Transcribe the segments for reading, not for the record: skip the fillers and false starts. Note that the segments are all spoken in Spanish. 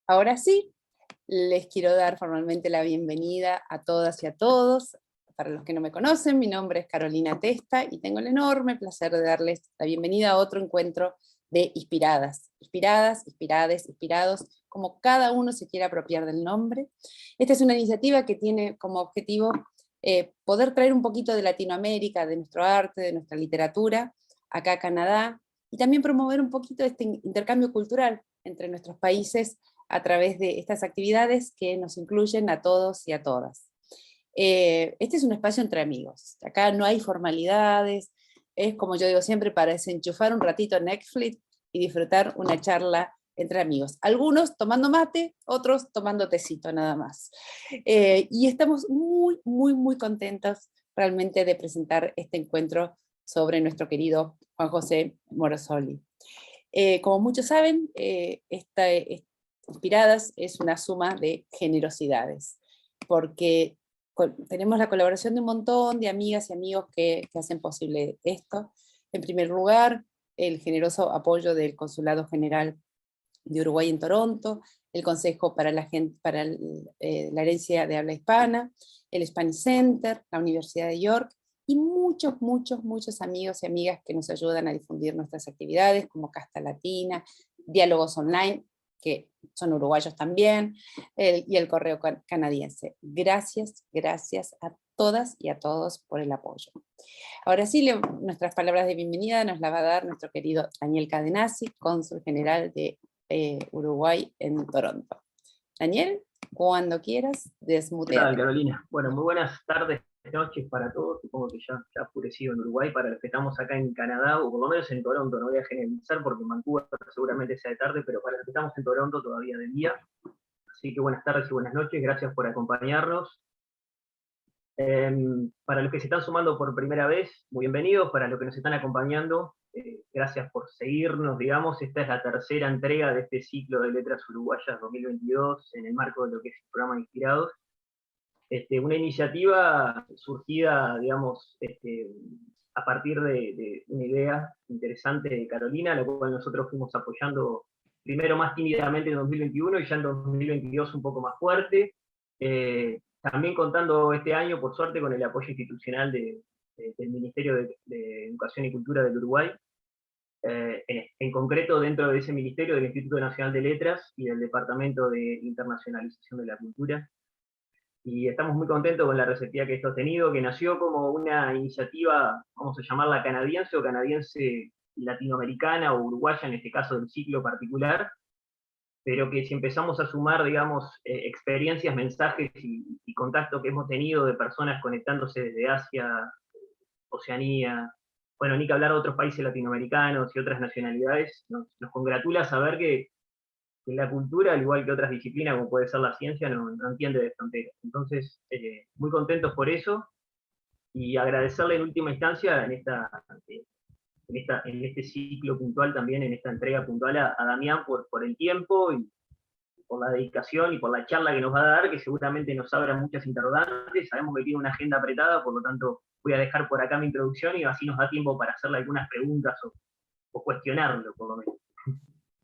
Ahora sí, les quiero dar formalmente la bienvenida a todas y a todos. Para los que no me conocen, mi nombre es Carolina Testa y tengo el enorme placer de darles la bienvenida a otro encuentro de Inspiradas. Inspiradas, inspirades, inspirados, como cada uno se quiera apropiar del nombre. Esta es una iniciativa que tiene como objetivo poder traer un poquito de Latinoamérica, de nuestro arte, de nuestra literatura, acá a Canadá, y también promover un poquito este intercambio cultural entre nuestros países a través de estas actividades que nos incluyen a todos y a todas. Este es un espacio entre amigos, acá no hay formalidades, es como yo digo siempre para desenchufar un ratito Netflix y disfrutar una charla entre amigos. Algunos tomando mate, otros tomando tecito nada más. Y estamos muy, muy, muy contentos realmente de presentar este encuentro sobre nuestro querido Juan José Morosoli. Como muchos saben, Inspiradas es una suma de generosidades, porque tenemos la colaboración de un montón de amigas y amigos que hacen posible esto. En primer lugar, el generoso apoyo del Consulado General de Uruguay en Toronto, el Consejo para la Herencia de Habla Hispana, el Spanish Center, la Universidad de York, y muchos, muchos, muchos amigos y amigas que nos ayudan a difundir nuestras actividades, como Casta Latina, Diálogos Online, que son uruguayos también, y el Correo Canadiense. Gracias, gracias a todas y a todos por el apoyo. Ahora sí, nuestras palabras de bienvenida nos la va a dar nuestro querido Daniel Cadenazzi, cónsul general de Uruguay en Toronto. Daniel, cuando quieras, ¿Qué tal, desmuteate. Carolina? Bueno, muy buenas tardes, noches para todos. Supongo que ya ha oscurecido en Uruguay. Para los que estamos acá en Canadá, o por lo menos en Toronto, no voy a generalizar porque en Vancouver seguramente sea de tarde, pero para los que estamos en Toronto todavía de día. Así que buenas tardes y buenas noches, gracias por acompañarnos. Para los que se están sumando por primera vez, muy bienvenidos. Para los que nos están acompañando, gracias por seguirnos, digamos. Esta es la tercera entrega de este ciclo de Letras Uruguayas 2022 en el marco de lo que es el programa Inspirados. Una iniciativa surgida, digamos, a partir de una idea interesante de Carolina, la cual nosotros fuimos apoyando primero más tímidamente en 2021 y ya en 2022 un poco más fuerte. También contando este año, por suerte, con el apoyo institucional del Ministerio de Educación y Cultura del Uruguay, en concreto dentro de ese ministerio del Instituto Nacional de Letras y del Departamento de Internacionalización de la Cultura. Y estamos muy contentos con la receptividad que esto ha tenido, que nació como una iniciativa, vamos a llamarla canadiense o canadiense latinoamericana o uruguaya, en este caso del ciclo particular, pero que si empezamos a sumar, digamos, experiencias, mensajes y contacto que hemos tenido de personas conectándose desde Asia, Oceanía, bueno, ni que hablar de otros países latinoamericanos y otras nacionalidades, nos congratula saber que la cultura, al igual que otras disciplinas, como puede ser la ciencia, no entiende de fronteras. Entonces, muy contentos por eso, y agradecerle en última instancia en este ciclo puntual también, en esta entrega puntual a Damián por el tiempo y por la dedicación y por la charla que nos va a dar, que seguramente nos abra muchas interrogantes. Sabemos que tiene una agenda apretada, por lo tanto voy a dejar por acá mi introducción y así nos da tiempo para hacerle algunas preguntas o cuestionarlo, por lo menos.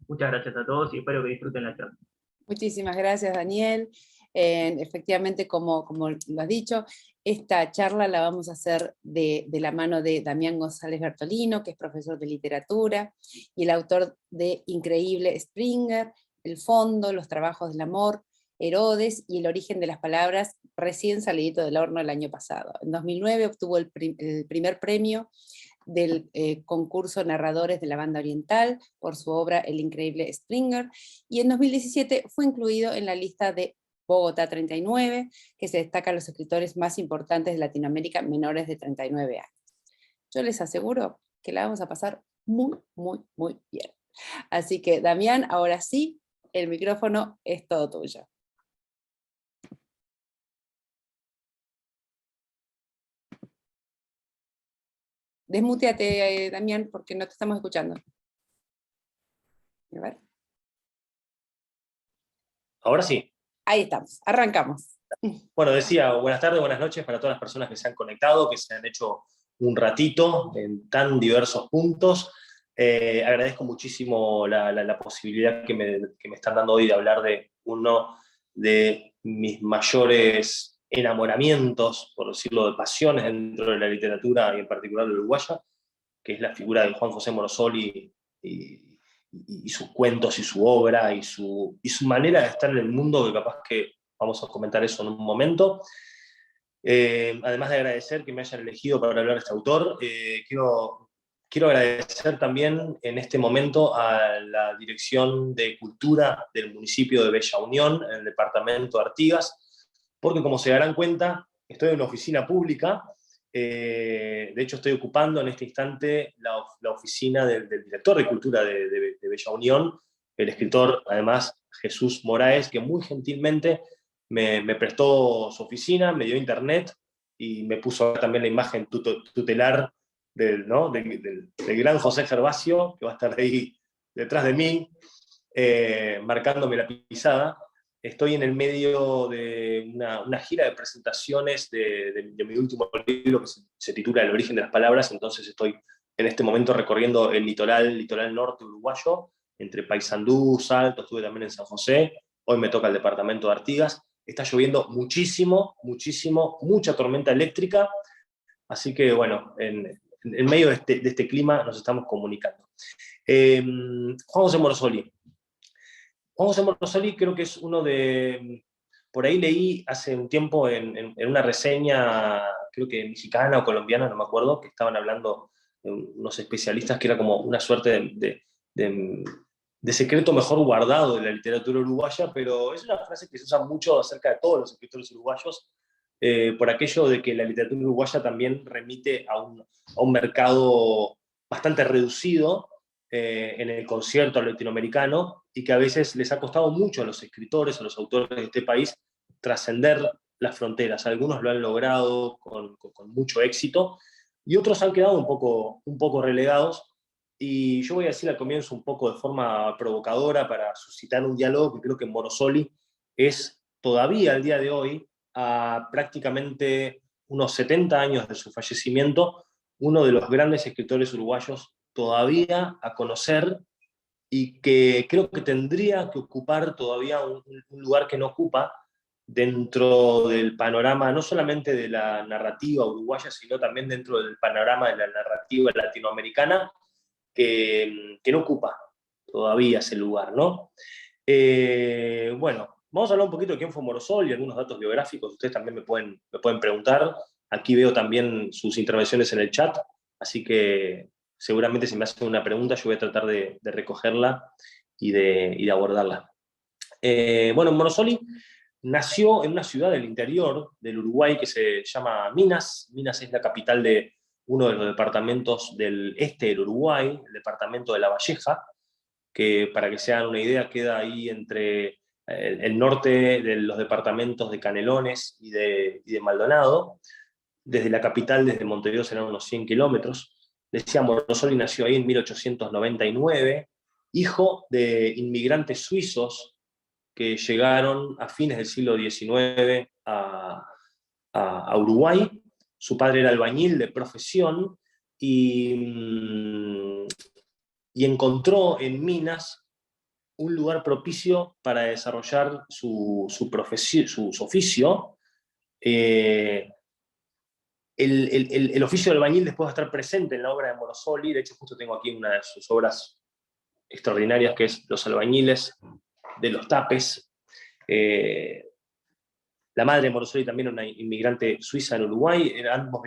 Muchas gracias a todos y espero que disfruten la charla. Muchísimas gracias, Daniel. Efectivamente, como lo has dicho, esta charla la vamos a hacer de la mano de Damián González Bertolino, que es profesor de literatura y el autor de Increíble Springer, El Fondo, Los Trabajos del Amor, Herodes y El Origen de las Palabras, recién salidito del horno el año pasado. En 2009 obtuvo el primer premio del concurso Narradores de la Banda Oriental por su obra El Increíble Springer, y en 2017 fue incluido en la lista de Bogotá 39, que se destaca a los escritores más importantes de Latinoamérica menores de 39 años. Yo les aseguro que la vamos a pasar muy, muy, muy bien. Así que, Damián, ahora sí, el micrófono es todo tuyo. Desmuteate, Damián, porque no te estamos escuchando. A ver. Ahora sí. Ahí estamos, arrancamos. Bueno, decía, buenas tardes, buenas noches para todas las personas que se han conectado, que se han hecho un ratito en tan diversos puntos. Agradezco muchísimo la posibilidad que me están dando hoy de hablar de uno de mis mayores enamoramientos, por decirlo, de pasiones dentro de la literatura y en particular la uruguaya, que es la figura de Juan José Morosoli y sus cuentos y su obra y su manera de estar en el mundo, que capaz que vamos a comentar eso en un momento. Además de agradecer que me hayan elegido para hablar de este autor, quiero agradecer también en este momento a la Dirección de Cultura del municipio de Bella Unión, en el departamento de Artigas, porque como se darán cuenta, estoy en una oficina pública. De hecho, estoy ocupando en este instante la oficina del director de Cultura de Bella Unión, el escritor, además, Jesús Moraes, que muy gentilmente me prestó su oficina, me dio internet y me puso también la imagen tutelar del gran José Gervasio, que va a estar ahí detrás de mí, marcándome la pisada. Estoy en el medio de una gira de presentaciones de mi último libro, que se titula El origen de las palabras. Entonces estoy en este momento recorriendo el litoral norte uruguayo, entre Paysandú, Salto, estuve también en San José, hoy me toca el departamento de Artigas. Está lloviendo muchísimo, mucha tormenta eléctrica, así que bueno, en medio de este clima nos estamos comunicando. Juan José Morosoli. Juan José Morosoli creo que es uno de... Por ahí leí hace un tiempo en una reseña, creo que mexicana o colombiana, no me acuerdo, que estaban hablando unos especialistas que era como una suerte de secreto mejor guardado de la literatura uruguaya, pero es una frase que se usa mucho acerca de todos los escritores uruguayos, por aquello de que la literatura uruguaya también remite a un mercado bastante reducido en el concierto latinoamericano, y que a veces les ha costado mucho a los escritores, a los autores de este país, trascender las fronteras. Algunos lo han logrado con mucho éxito, y otros han quedado un poco relegados. Y yo voy a decir al comienzo un poco de forma provocadora para suscitar un diálogo que creo que Morosoli es todavía al día de hoy, a prácticamente unos 70 años de su fallecimiento, uno de los grandes escritores uruguayos todavía a conocer, y que creo que tendría que ocupar todavía un lugar que no ocupa dentro del panorama, no solamente de la narrativa uruguaya, sino también dentro del panorama de la narrativa latinoamericana, que no ocupa todavía ese lugar, ¿no? Bueno, vamos a hablar un poquito de quién fue Morosoli y algunos datos biográficos. Ustedes también me pueden preguntar. Aquí veo también sus intervenciones en el chat, así que seguramente si me hacen una pregunta yo voy a tratar de recogerla y de abordarla. Bueno, Morosoli nació en una ciudad del interior del Uruguay que se llama Minas. Minas es la capital de uno de los departamentos del este del Uruguay, el departamento de La Valleja, que para que se hagan una idea queda ahí entre el norte de los departamentos de Canelones y de Maldonado. Desde la capital, desde Montevideo, serán unos 100 kilómetros. Decía, Morosoli nació ahí en 1899, hijo de inmigrantes suizos que llegaron a fines del siglo XIX a Uruguay. Su padre era albañil de profesión y encontró en Minas un lugar propicio para desarrollar su oficio. El oficio de albañil después va a estar presente en la obra de Morosoli. De hecho, justo tengo aquí una de sus obras extraordinarias, que es Los albañiles de los Tapes. La madre de Morosoli también era una inmigrante suiza en Uruguay. Ambos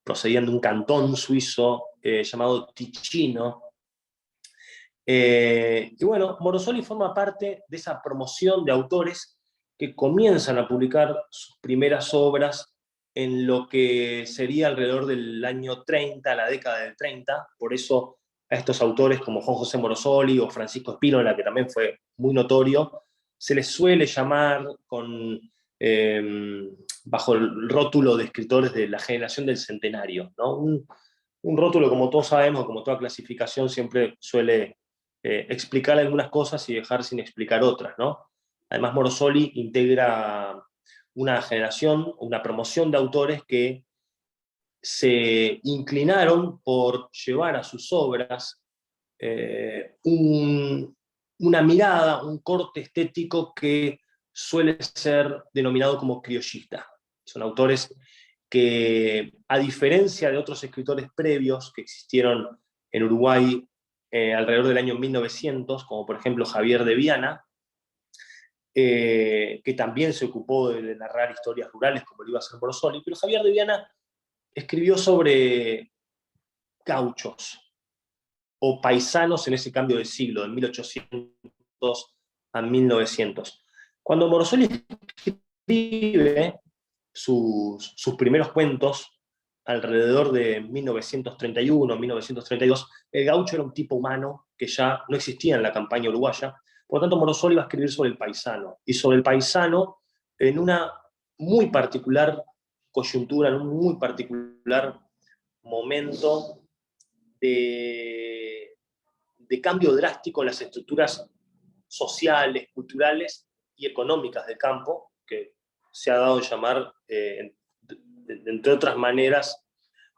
procedían de un cantón suizo llamado Ticino. Y bueno, Morosoli forma parte de esa promoción de autores que comienzan a publicar sus primeras obras en lo que sería alrededor del año 30, la década del 30. Por eso a estos autores como Juan José Morosoli o Francisco Spínola, que también fue muy notorio, se les suele llamar bajo el rótulo de escritores de la generación del centenario, ¿no? Un rótulo, como todos sabemos, como toda clasificación, siempre suele explicar algunas cosas y dejar sin explicar otras, ¿no? Además, Morosoli integra una generación, una promoción de autores que se inclinaron por llevar a sus obras un una mirada, un corte estético que suele ser denominado como criollista. Son autores que, a diferencia de otros escritores previos que existieron en Uruguay alrededor del año 1900, como por ejemplo Javier de Viana, que también se ocupó de narrar historias rurales como lo iba a hacer Morosoli, pero Javier de Viana escribió sobre gauchos o paisanos en ese cambio de siglo, de 1800 a 1900. Cuando Morosoli escribe sus primeros cuentos, alrededor de 1931, 1932, el gaucho era un tipo humano que ya no existía en la campaña uruguaya. Por lo tanto, Morosoli va a escribir sobre el paisano, y sobre el paisano en una muy particular coyuntura, en un muy particular momento de cambio drástico en las estructuras sociales, culturales y económicas del campo, que se ha dado a llamar, entre otras maneras,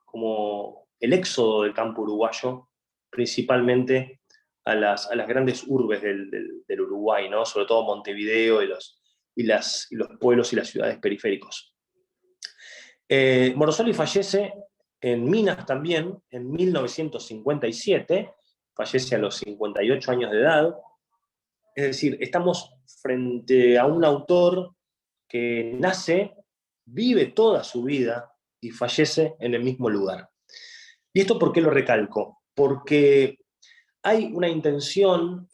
como el éxodo del campo uruguayo, principalmente a las grandes urbes del Uruguay, ¿no? Sobre todo Montevideo y los pueblos y las ciudades periféricos. Morosoli fallece en Minas también, en 1957, fallece a los 58 años de edad. Es decir, estamos frente a un autor que nace, vive toda su vida y fallece en el mismo lugar. ¿Y esto por qué lo recalco? Porque hay una intención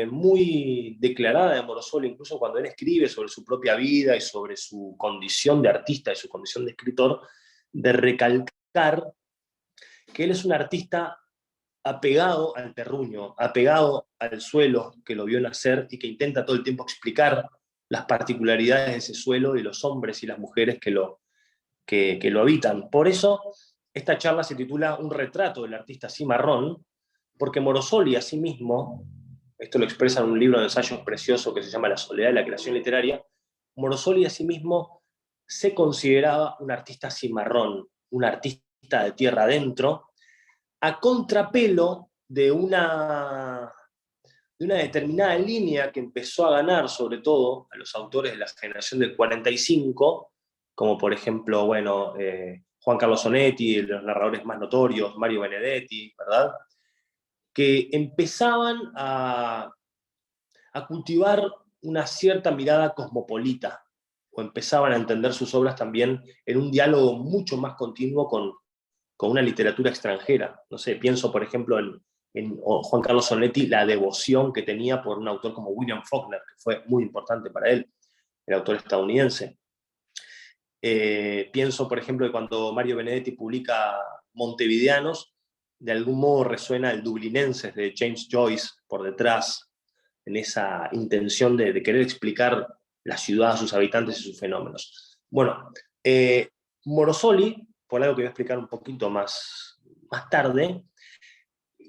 muy declarada de Morosoli, incluso cuando él escribe sobre su propia vida y sobre su condición de artista y su condición de escritor, de recalcar que él es un artista apegado al terruño, apegado al suelo que lo vio nacer y que intenta todo el tiempo explicar las particularidades de ese suelo y los hombres y las mujeres que lo habitan. Por eso, esta charla se titula Un retrato del artista cimarrón, porque Morosoli a sí mismo, esto lo expresa en un libro de ensayos precioso que se llama La soledad de la creación literaria, Morosoli a sí mismo se consideraba un artista cimarrón, un artista de tierra adentro, a contrapelo de una determinada línea que empezó a ganar sobre todo a los autores de la generación del 45, como por ejemplo, bueno, Juan Carlos Onetti, los narradores más notorios, Mario Benedetti, ¿verdad? Que empezaban a cultivar una cierta mirada cosmopolita, o empezaban a entender sus obras también en un diálogo mucho más continuo con una literatura extranjera. No sé, pienso por ejemplo en Juan Carlos Onetti, la devoción que tenía por un autor como William Faulkner, que fue muy importante para él, el autor estadounidense. Pienso, por ejemplo, que cuando Mario Benedetti publica Montevideanos, de algún modo resuena el Dublinenses de James Joyce por detrás, en esa intención de querer explicar la ciudad, sus habitantes y sus fenómenos. Bueno, Morosoli, por algo que voy a explicar un poquito más tarde,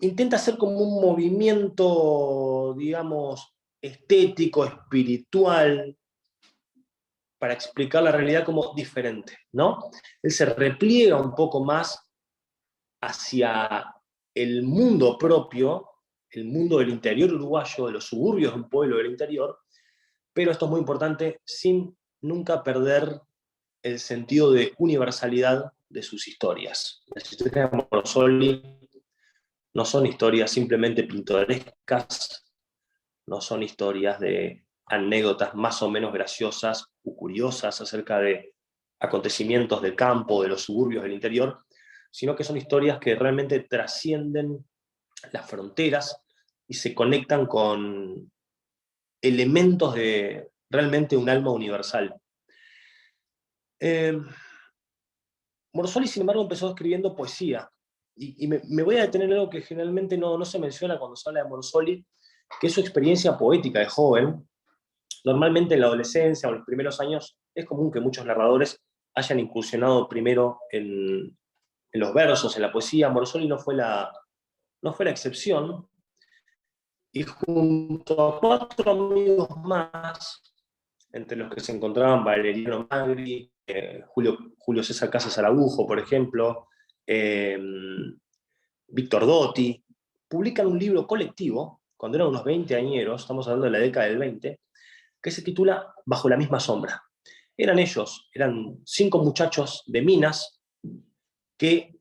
intenta hacer como un movimiento, digamos, estético, espiritual, para explicar la realidad como diferente, ¿no? Él se repliega un poco más hacia el mundo propio, el mundo del interior uruguayo, de los suburbios de un pueblo del interior, pero esto es muy importante, sin nunca perder el sentido de universalidad de sus historias. Las historias de Morosoli no son historias simplemente pintorescas, no son historias de anécdotas más o menos graciosas o curiosas acerca de acontecimientos del campo, de los suburbios del interior, sino que son historias que realmente trascienden las fronteras y se conectan con elementos de realmente un alma universal. Morosoli, sin embargo, empezó escribiendo poesía, y me voy a detener en algo que generalmente no se menciona cuando se habla de Morosoli, que es su experiencia poética de joven. Normalmente en la adolescencia o en los primeros años es común que muchos narradores hayan incursionado primero en los versos, en la poesía. Morosoli no fue la excepción, y junto a 4 amigos más, entre los que se encontraban Valeriano Magri, Julio César Casas Araújo, por ejemplo, Víctor Dotti, publican un libro colectivo cuando eran unos 20 añeros, estamos hablando de la década del 20, que se titula Bajo la misma sombra. Eran 5 muchachos de Minas que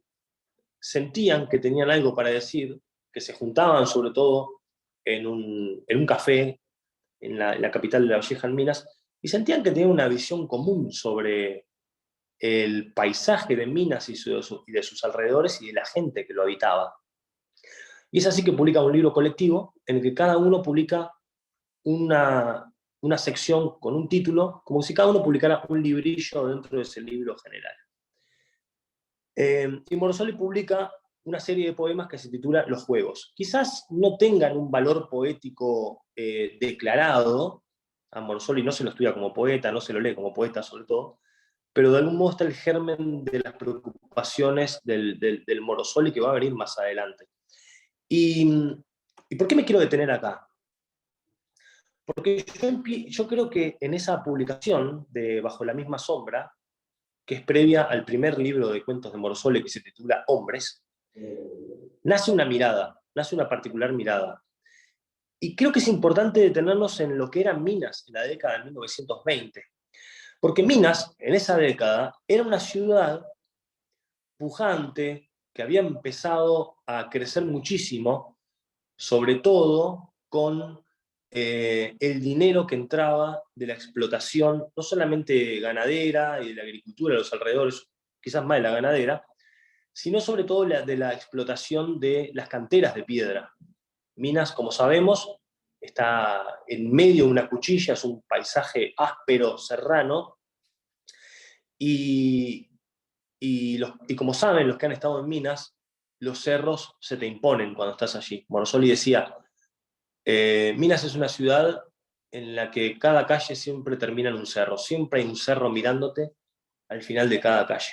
sentían que tenían algo para decir, que se juntaban sobre todo en un café en la capital de La Valleja, en Minas, y sentían que tenían una visión común sobre el paisaje de Minas y de sus alrededores y de la gente que lo habitaba. Y es así que publican un libro colectivo en el que cada uno publica una sección con un título, como si cada uno publicara un librillo dentro de ese libro general. Y Morosoli publica una serie de poemas que se titula Los Juegos. Quizás no tengan un valor poético declarado, a Morosoli no se lo estudia como poeta, no se lo lee como poeta sobre todo, pero de algún modo está el germen de las preocupaciones del Morosoli que va a venir más adelante. ¿Y por qué me quiero detener acá? Porque yo creo que en esa publicación de Bajo la misma sombra, que es previa al primer libro de cuentos de Morosoli que se titula Hombres, nace una mirada, nace una particular mirada. Y creo que es importante detenernos en lo que era Minas en la década de 1920. Porque Minas, en esa década, era una ciudad pujante, que había empezado a crecer muchísimo, sobre todo con el dinero que entraba de la explotación, no solamente ganadera y de la agricultura de los alrededores, quizás más de la ganadera, sino sobre todo de la explotación de las canteras de piedra. Minas, como sabemos, está en medio de una cuchilla, es un paisaje áspero, serrano, y como saben los que han estado en Minas, los cerros se te imponen cuando estás allí. Morosoli decía, Minas es una ciudad en la que cada calle siempre termina en un cerro, siempre hay un cerro mirándote al final de cada calle.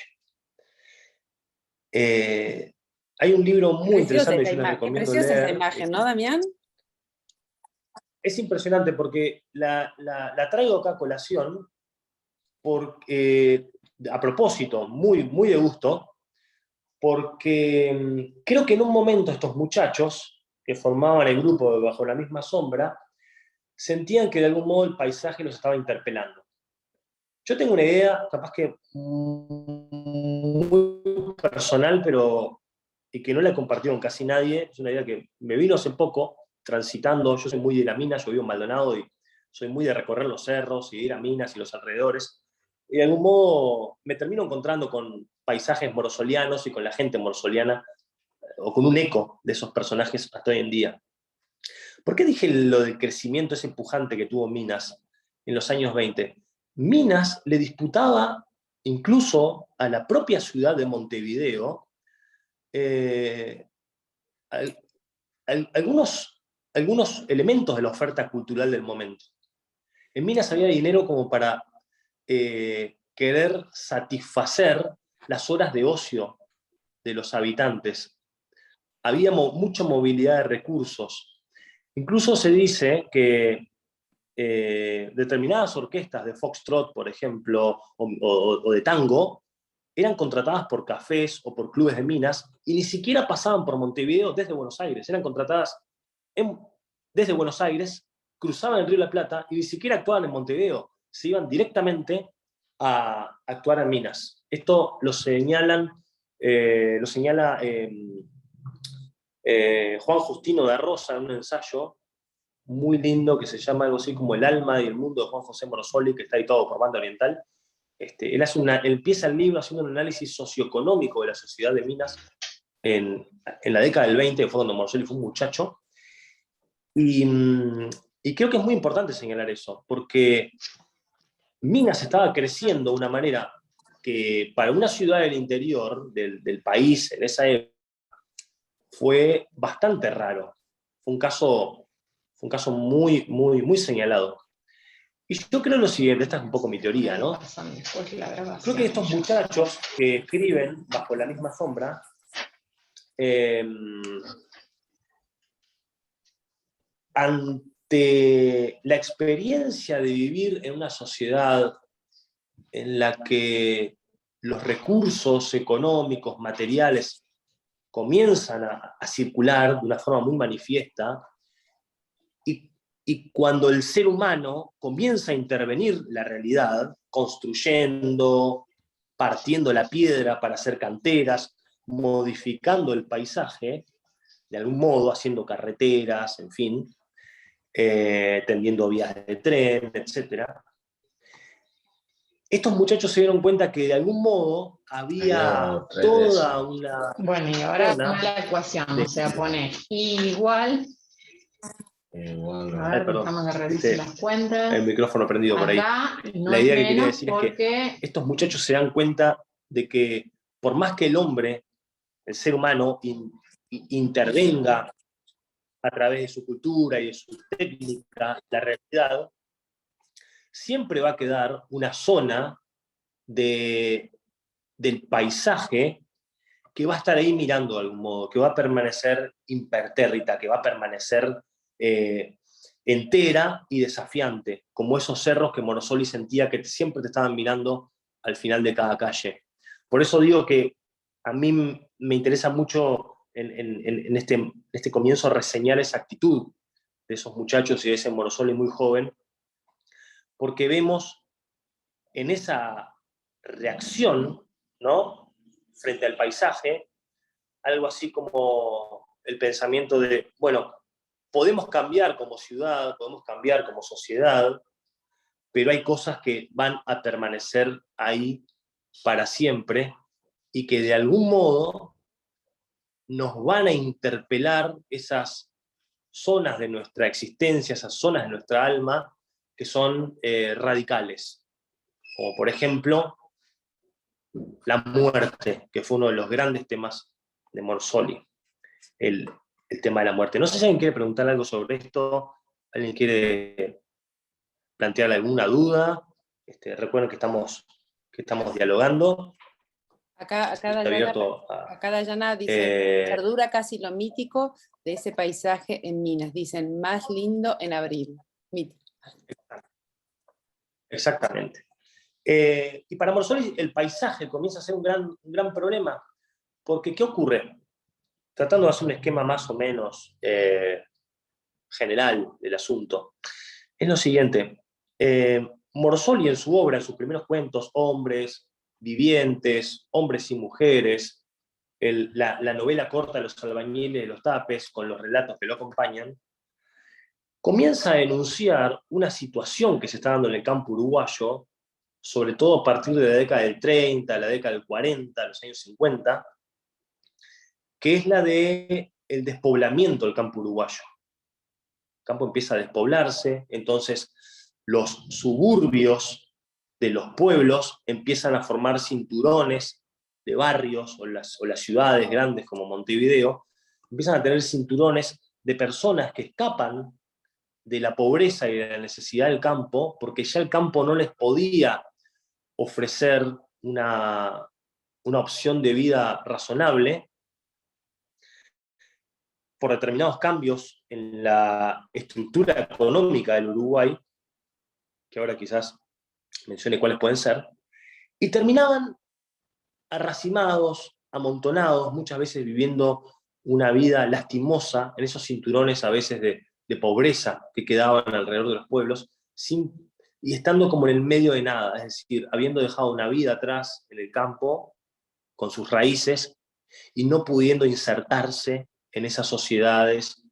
Hay un libro muy interesante que yo les recomiendo leer. Preciosa esa imagen, ¿no, Damián? Es impresionante porque la traigo acá a colación porque, a propósito, muy, muy de gusto, porque creo que en un momento estos muchachos que formaban el grupo de Bajo la misma sombra sentían que de algún modo el paisaje los estaba interpelando. Yo tengo una idea, capaz que muy personal, pero y que no la he compartido con casi nadie, es una idea que me vino hace poco, transitando, yo soy muy de la mina, yo vivo en Maldonado y soy muy de recorrer los cerros y ir a Minas y los alrededores, y de algún modo me termino encontrando con paisajes morosolianos y con la gente morosoliana, o con un eco de esos personajes hasta hoy en día. ¿Por qué dije lo del crecimiento ese empujante que tuvo Minas en los años 20? Minas le disputaba incluso a la propia ciudad de Montevideo algunos elementos de la oferta cultural del momento. En Minas había dinero como para querer satisfacer las horas de ocio de los habitantes. Había mucha movilidad de recursos. Incluso se dice que determinadas orquestas de foxtrot, por ejemplo, o de tango, eran contratadas por cafés o por clubes de Minas y ni siquiera pasaban por Montevideo desde Buenos Aires, eran contratadas desde Buenos Aires, cruzaban el Río de la Plata y ni siquiera actuaban en Montevideo, se iban directamente a actuar en Minas. Esto lo señala Juan Justino de Rosa en un ensayo muy lindo que se llama algo así como El alma y el mundo de Juan José Morosoli, que está editado por Banda Oriental. Él empieza el libro haciendo un análisis socioeconómico de la sociedad de Minas en la década del 20, que fue cuando Morosoli fue un muchacho. Y creo que es muy importante señalar eso, porque Minas estaba creciendo de una manera que para una ciudad del interior del país en esa época fue bastante raro. Fue un caso muy, muy, muy señalado. Y yo creo lo siguiente, esta es un poco mi teoría, ¿no? Creo que estos muchachos que escriben Bajo la misma sombra, ante la experiencia de vivir en una sociedad en la que los recursos económicos, materiales, comienzan a circular de una forma muy manifiesta, y cuando el ser humano comienza a intervenir la realidad, construyendo, partiendo la piedra para hacer canteras, modificando el paisaje, de algún modo, haciendo carreteras, en fin, tendiendo vías de tren, etc. Estos muchachos se dieron cuenta que de algún modo había toda una... Bueno, y ahora suma la ecuación, o sea, pone igual. A ver, dejamos que revise las cuentas. El micrófono prendido por ahí. No la idea que quería menos decir es que estos muchachos se dan cuenta de que por más que el hombre, el ser humano, intervenga a través de su cultura y de su técnica, la realidad, siempre va a quedar una zona del paisaje que va a estar ahí mirando de algún modo, que va a permanecer impertérrita, que va a permanecer entera y desafiante, como esos cerros que Morosoli sentía que siempre te estaban mirando al final de cada calle. Por eso digo que a mí me interesa mucho en este comienzo reseñar esa actitud de esos muchachos y de ese Morosoli muy joven, porque vemos en esa reacción, ¿no?, frente al paisaje, algo así como el pensamiento de, bueno, podemos cambiar como ciudad, podemos cambiar como sociedad, pero hay cosas que van a permanecer ahí para siempre y que de algún modo nos van a interpelar esas zonas de nuestra existencia, esas zonas de nuestra alma que son radicales. Como por ejemplo, la muerte, que fue uno de los grandes temas de Morosoli, el tema de la muerte. No sé si alguien quiere preguntar algo sobre esto, alguien quiere plantear alguna duda. Recuerden que estamos dialogando. Acá Dayana dice, perdura casi lo mítico de ese paisaje en Minas. Dicen, más lindo en abril. Exactamente. Y para Morosoli el paisaje comienza a ser un gran problema, porque ¿qué ocurre? Tratando de hacer un esquema más o menos general del asunto, es lo siguiente. Morosoli en su obra, en sus primeros cuentos, Hombres Vivientes, Hombres y Mujeres, la novela corta Los albañiles de los tapes, con los relatos que lo acompañan, comienza a denunciar una situación que se está dando en el campo uruguayo, sobre todo a partir de la década del 30, la década del 40, los años 50, que es la del despoblamiento del campo uruguayo. El campo empieza a despoblarse, entonces los suburbios de los pueblos empiezan a formar cinturones de barrios, o las ciudades grandes como Montevideo, empiezan a tener cinturones de personas que escapan de la pobreza y de la necesidad del campo, porque ya el campo no les podía ofrecer una opción de vida razonable, por determinados cambios en la estructura económica del Uruguay, que ahora quizás mencione cuáles pueden ser, y terminaban arracimados, amontonados, muchas veces viviendo una vida lastimosa en esos cinturones a veces de pobreza que quedaban alrededor de los pueblos, y estando como en el medio de nada, es decir, habiendo dejado una vida atrás en el campo, con sus raíces, y no pudiendo insertarse en esas sociedades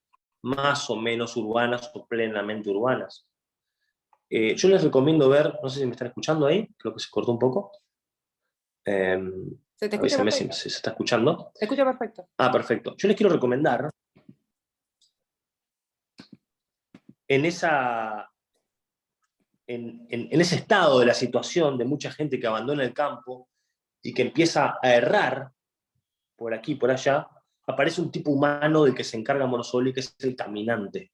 más o menos urbanas o plenamente urbanas. Yo les recomiendo ver, no sé si me están escuchando ahí, creo que se cortó un poco. Se te escucha perfecto. Si se está escuchando. Se escucha perfecto. Ah, perfecto. Yo les quiero recomendar en ese estado de la situación de mucha gente que abandona el campo y que empieza a errar por aquí, por allá, aparece un tipo humano del que se encarga Morosoli, que es el caminante.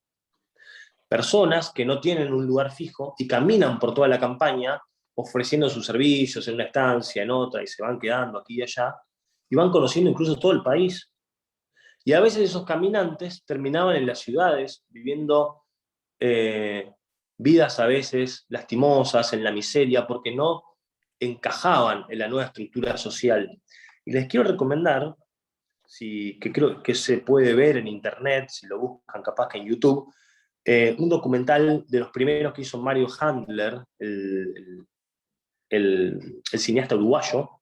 Personas que no tienen un lugar fijo y caminan por toda la campaña ofreciendo sus servicios en una estancia, en otra, y se van quedando aquí y allá, y van conociendo incluso todo el país. Y a veces esos caminantes terminaban en las ciudades, viviendo vidas a veces lastimosas, en la miseria, porque no encajaban en la nueva estructura social. Y les quiero recomendar, que creo que se puede ver en internet, si lo buscan capaz que en YouTube, un documental de los primeros que hizo Mario Handler, el cineasta uruguayo,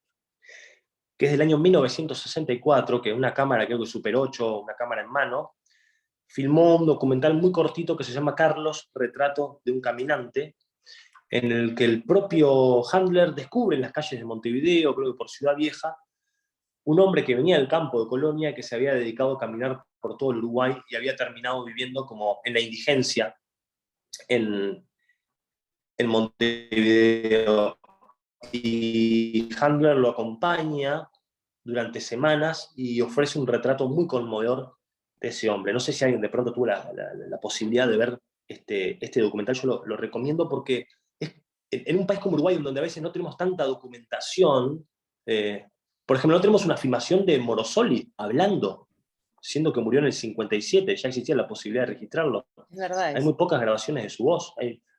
que es del año 1964, que una cámara, creo que Super 8, una cámara en mano, filmó un documental muy cortito que se llama Carlos, retrato de un caminante, en el que el propio Handler descubre en las calles de Montevideo, creo que por Ciudad Vieja, un hombre que venía del campo de Colonia, que se había dedicado a caminar por todo el Uruguay y había terminado viviendo como en la indigencia en Montevideo. Y Handler lo acompaña durante semanas y ofrece un retrato muy conmovedor de ese hombre. No sé si alguien de pronto tuvo la posibilidad de ver este documental. Yo lo recomiendo porque es, en un país como Uruguay, donde a veces no tenemos tanta documentación, por ejemplo, no tenemos una filmación de Morosoli hablando, siendo que murió en el 57, ya existía la posibilidad de registrarlo. Es verdad. Hay muy pocas grabaciones de su voz.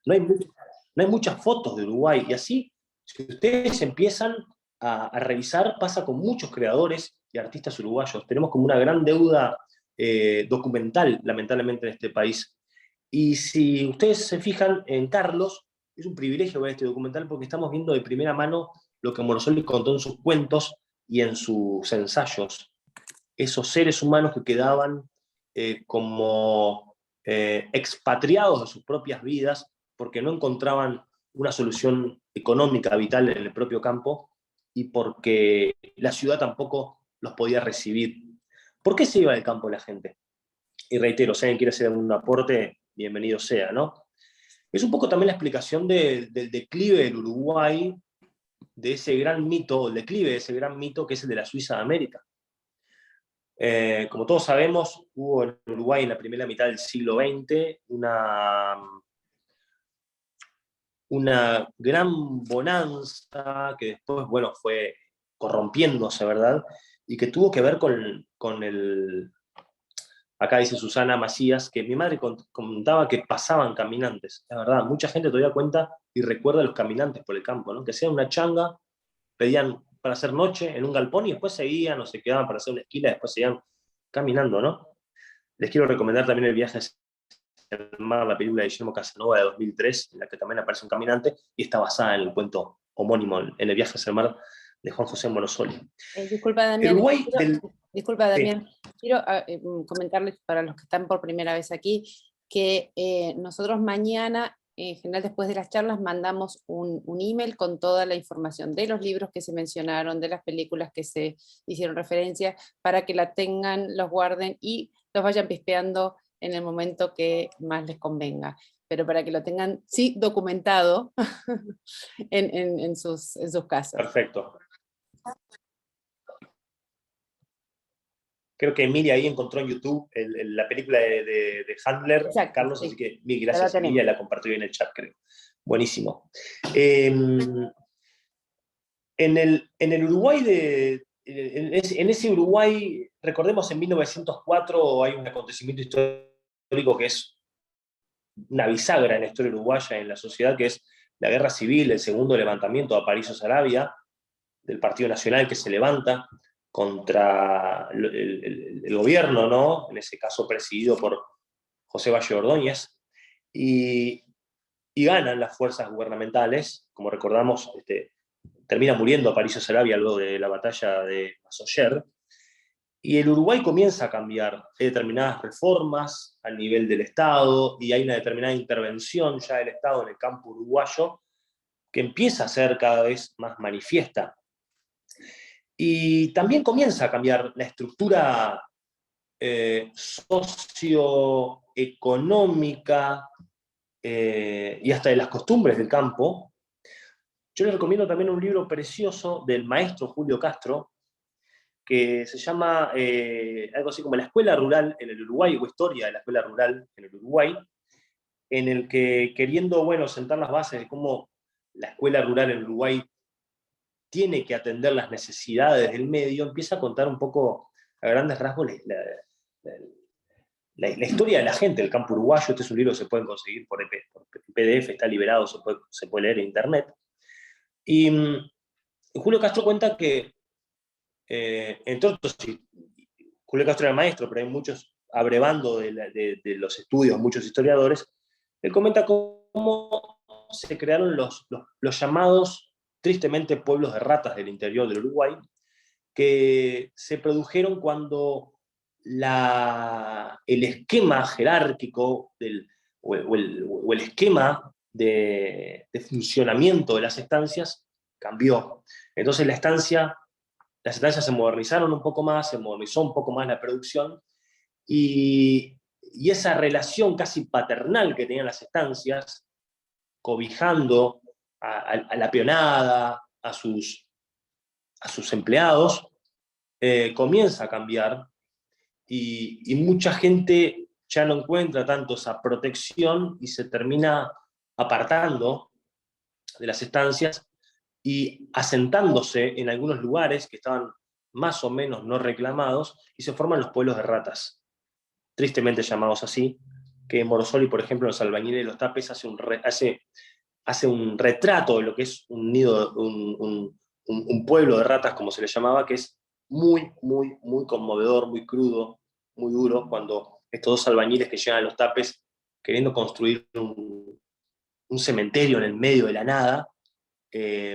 No hay muchas fotos de Uruguay. Y así, si ustedes empiezan a revisar, pasa con muchos creadores y artistas uruguayos. Tenemos como una gran deuda documental, lamentablemente, en este país. Y si ustedes se fijan en Carlos, es un privilegio ver este documental porque estamos viendo de primera mano lo que Morosoli contó en sus cuentos y en sus ensayos. Esos seres humanos que quedaban como expatriados de sus propias vidas porque no encontraban una solución económica vital en el propio campo y porque la ciudad tampoco los podía recibir. ¿Por qué se iba del campo la gente? Y reitero, si alguien quiere hacer un aporte, bienvenido sea, ¿no? Es un poco también la explicación del declive del Uruguay, de ese gran mito, el declive de ese gran mito que es el de la Suiza de América. Como todos sabemos, hubo en Uruguay en la primera mitad del siglo XX una gran bonanza que después, bueno, fue corrompiéndose, ¿verdad? Y que tuvo que ver con el... Acá dice Susana Macías, que mi madre contaba que pasaban caminantes. Es verdad, mucha gente todavía cuenta y recuerda a los caminantes por el campo, ¿no? Que hacían una changa, pedían para hacer noche en un galpón y después seguían o se quedaban para hacer una esquila y después seguían caminando, ¿no? Les quiero recomendar también El viaje hacia el mar, la película de Guillermo Casanova de 2003, en la que también aparece un caminante y está basada en el cuento homónimo, en El viaje hacia el mar, de Juan José Morosoli. Disculpa, Damián. Uruguay Disculpa, Damián. Quiero comentarles para los que están por primera vez aquí que nosotros mañana, en general después de las charlas, mandamos un email con toda la información de los libros que se mencionaron, de las películas que se hicieron referencia, para que la tengan, los guarden y los vayan pispeando en el momento que más les convenga. Pero para que lo tengan, sí, documentado en sus casas. Perfecto. Creo que Emilia ahí encontró en YouTube la película de Handler, exacto, Carlos, sí. Así que mil gracias, Emilia, la compartió en el chat, creo. Buenísimo. En el Uruguay, en ese Uruguay, recordemos en 1904 hay un acontecimiento histórico que es una bisagra en la historia uruguaya, en la sociedad, que es la guerra civil, el segundo levantamiento de Aparicio Saravia, del Partido Nacional que se levanta contra el gobierno, ¿no? En ese caso presidido por José Valle Ordóñez, y ganan las fuerzas gubernamentales, como recordamos, termina muriendo Aparicio Saravia luego de la batalla de Mazoyer, y el Uruguay comienza a cambiar. Hay determinadas reformas al nivel del Estado, y hay una determinada intervención ya del Estado en el campo uruguayo, que empieza a ser cada vez más manifiesta. Y también comienza a cambiar la estructura socioeconómica y hasta de las costumbres del campo. Yo les recomiendo también un libro precioso del maestro Julio Castro, que se llama algo así como La Escuela Rural en el Uruguay, o Historia de la Escuela Rural en el Uruguay, en el que, queriendo, bueno, sentar las bases de cómo la escuela rural en el Uruguay tiene que atender las necesidades del medio, empieza a contar un poco, a grandes rasgos, la historia de la gente del campo uruguayo. Este es un libro que se pueden conseguir por PDF, está liberado, se puede leer en internet. Y Julio Castro cuenta que, entre otros, Julio Castro era maestro, pero hay muchos abrevando de los estudios muchos historiadores, él comenta cómo se crearon los llamados, tristemente, pueblos de ratas del interior del Uruguay, que se produjeron cuando el esquema jerárquico o el esquema de funcionamiento de las estancias cambió. Entonces las estancias se modernizaron un poco más, se modernizó un poco más la producción, y esa relación casi paternal que tenían las estancias, cobijando a la peonada, a sus empleados, comienza a cambiar, y mucha gente ya no encuentra tanto esa protección y se termina apartando de las estancias y asentándose en algunos lugares que estaban más o menos no reclamados, y se forman los pueblos de ratas, tristemente llamados así, que Morosoli, por ejemplo, en Los Albañiles de los Tapes hace un retrato de lo que es un nido, un pueblo de ratas, como se le llamaba, que es muy, muy, muy conmovedor, muy crudo, muy duro, cuando estos dos albañiles que llegan a los Tapes queriendo construir un cementerio en el medio de la nada,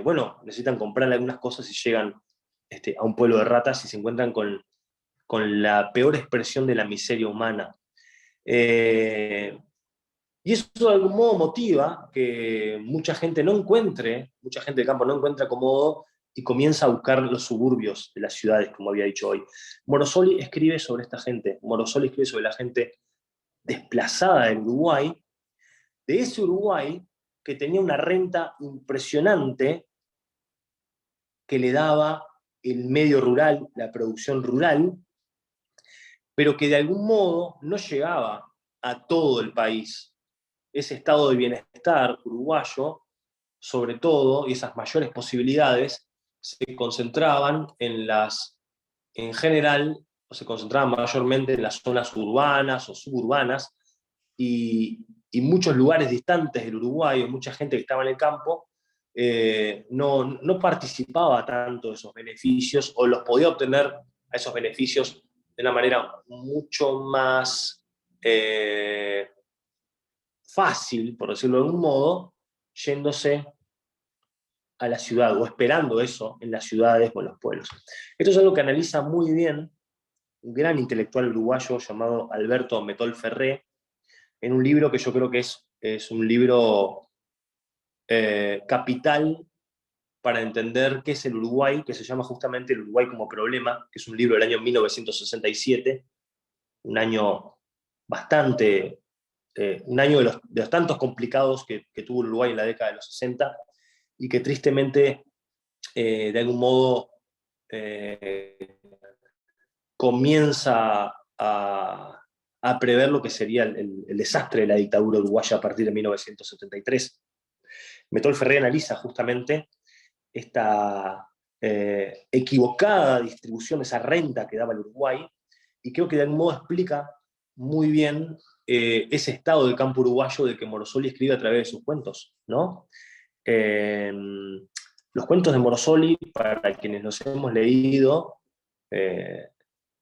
bueno, necesitan comprar algunas cosas y llegan a un pueblo de ratas y se encuentran con la peor expresión de la miseria humana. Y eso de algún modo motiva que mucha gente del campo no encuentre acomodo y comienza a buscar los suburbios de las ciudades, como había dicho hoy. Morosoli escribe sobre esta gente, Morosoli escribe sobre la gente desplazada del Uruguay, de ese Uruguay que tenía una renta impresionante que le daba el medio rural, la producción rural, pero que de algún modo no llegaba a todo el país. Ese estado de bienestar uruguayo, sobre todo, y esas mayores posibilidades, se concentraban en general, o se concentraban mayormente en las zonas urbanas o suburbanas, y muchos lugares distantes del Uruguay, o mucha gente que estaba en el campo, no participaba tanto de esos beneficios, o los podía obtener a esos beneficios de una manera mucho más fácil, por decirlo de algún modo, yéndose a la ciudad, o esperando eso en las ciudades o en los pueblos. Esto es algo que analiza muy bien un gran intelectual uruguayo llamado Alberto Metol Ferré, en un libro que yo creo que es un libro capital para entender qué es el Uruguay, que se llama justamente El Uruguay como Problema, que es un libro del año 1967, un año bastante, un año de los tantos complicados que tuvo el Uruguay en la década de los 60, y que tristemente, de algún modo, comienza a prever lo que sería el desastre de la dictadura uruguaya a partir de 1973. Metol Ferré analiza justamente esta equivocada distribución, esa renta que daba el Uruguay, y creo que de algún modo explica muy bien ese estado del campo uruguayo del que Morosoli escribe a través de sus cuentos, ¿no? Los cuentos de Morosoli, para quienes los hemos leído,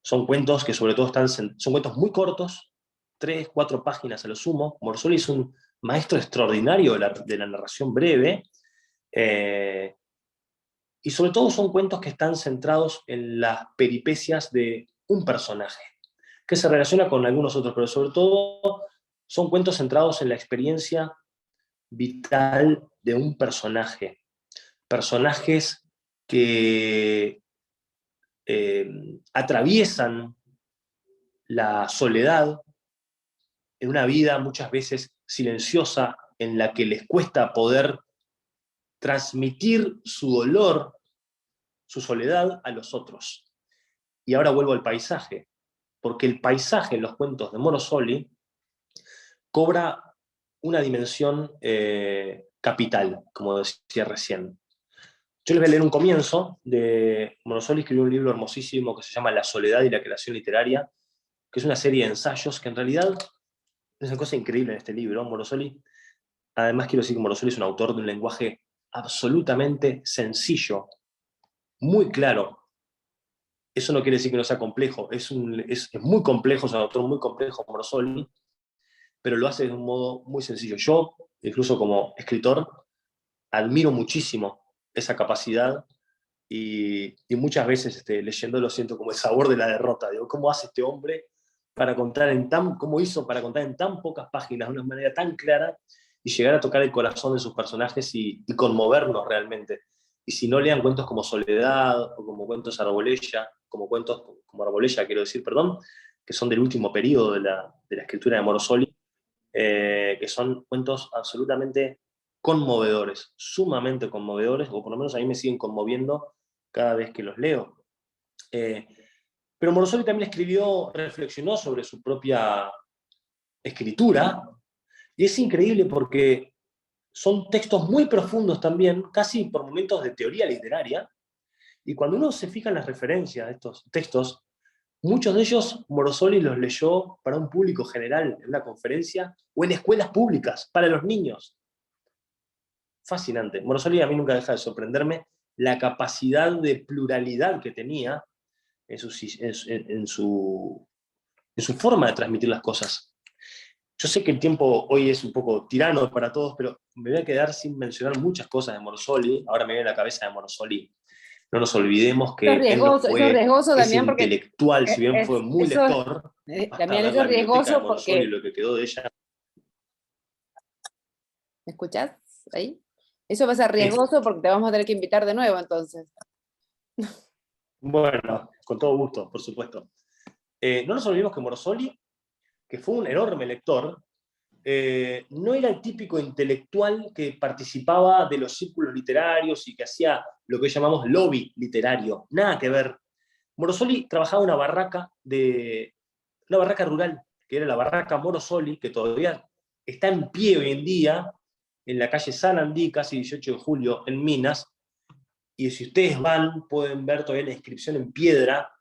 son cuentos que sobre todo son cuentos muy cortos, 3, 4 páginas a lo sumo. Morosoli es un maestro extraordinario de la narración breve, y sobre todo son cuentos que están centrados en las peripecias de un personaje, que se relaciona con algunos otros, pero sobre todo son cuentos centrados en la experiencia vital de un personaje. Personajes que atraviesan la soledad en una vida muchas veces silenciosa, en la que les cuesta poder transmitir su dolor, su soledad a los otros. Y ahora vuelvo al paisaje, porque el paisaje en los cuentos de Morosoli cobra una dimensión capital, como decía recién. Yo les voy a leer un comienzo de Morosoli. Escribió un libro hermosísimo que se llama La soledad y la creación literaria, que es una serie de ensayos que en realidad es una cosa increíble en este libro. Morosoli, además quiero decir que Morosoli es un autor de un lenguaje absolutamente sencillo, muy claro, eso no quiere decir que no sea complejo, es muy complejo, es un autor muy complejo, Morosoli, pero lo hace de un modo muy sencillo. Yo, incluso como escritor, admiro muchísimo esa capacidad y muchas veces leyéndolo siento como el sabor de la derrota. Digo, ¿cómo hace este hombre cómo hizo para contar en tan pocas páginas, de una manera tan clara, y llegar a tocar el corazón de sus personajes y conmovernos realmente? Y si no, lean cuentos como Soledad o como cuentos Arbolella, como Arbolella, quiero decir, perdón, que son del último periodo de la escritura de Morosoli, que son cuentos absolutamente conmovedores, sumamente conmovedores, o por lo menos a mí me siguen conmoviendo cada vez que los leo. Pero Morosoli también reflexionó sobre su propia escritura, y es increíble porque son textos muy profundos también, casi por momentos de teoría literaria, y cuando uno se fija en las referencias de estos textos, muchos de ellos Morosoli los leyó para un público general, en una conferencia o en escuelas públicas, para los niños. Fascinante. Morosoli a mí nunca deja de sorprenderme la capacidad de pluralidad que tenía en su forma de transmitir las cosas. Yo sé que el tiempo hoy es un poco tirano para todos, pero me voy a quedar sin mencionar muchas cosas de Morosoli. Ahora me viene a la cabeza de Morosoli. No nos olvidemos que él no fue eso es riesgoso, ese Damián, porque intelectual, si bien fue muy lector, Damián, ver eso la es biblioteca riesgoso de Morosoli, porque... lo que quedó de ella. ¿Me escuchás ahí? Eso va a ser riesgoso porque te vamos a tener que invitar de nuevo, entonces. Bueno, con todo gusto, por supuesto. No nos olvidemos que Morosoli, que fue un enorme lector, no era el típico intelectual que participaba de los círculos literarios y que hacía lo que hoy llamamos lobby literario. Nada que ver. Morosoli trabajaba en una barraca rural, que era la barraca Morosoli, que todavía está en pie hoy en día, en la calle San Andí, casi 18 de julio, en Minas. Y si ustedes van, pueden ver todavía la inscripción en piedra,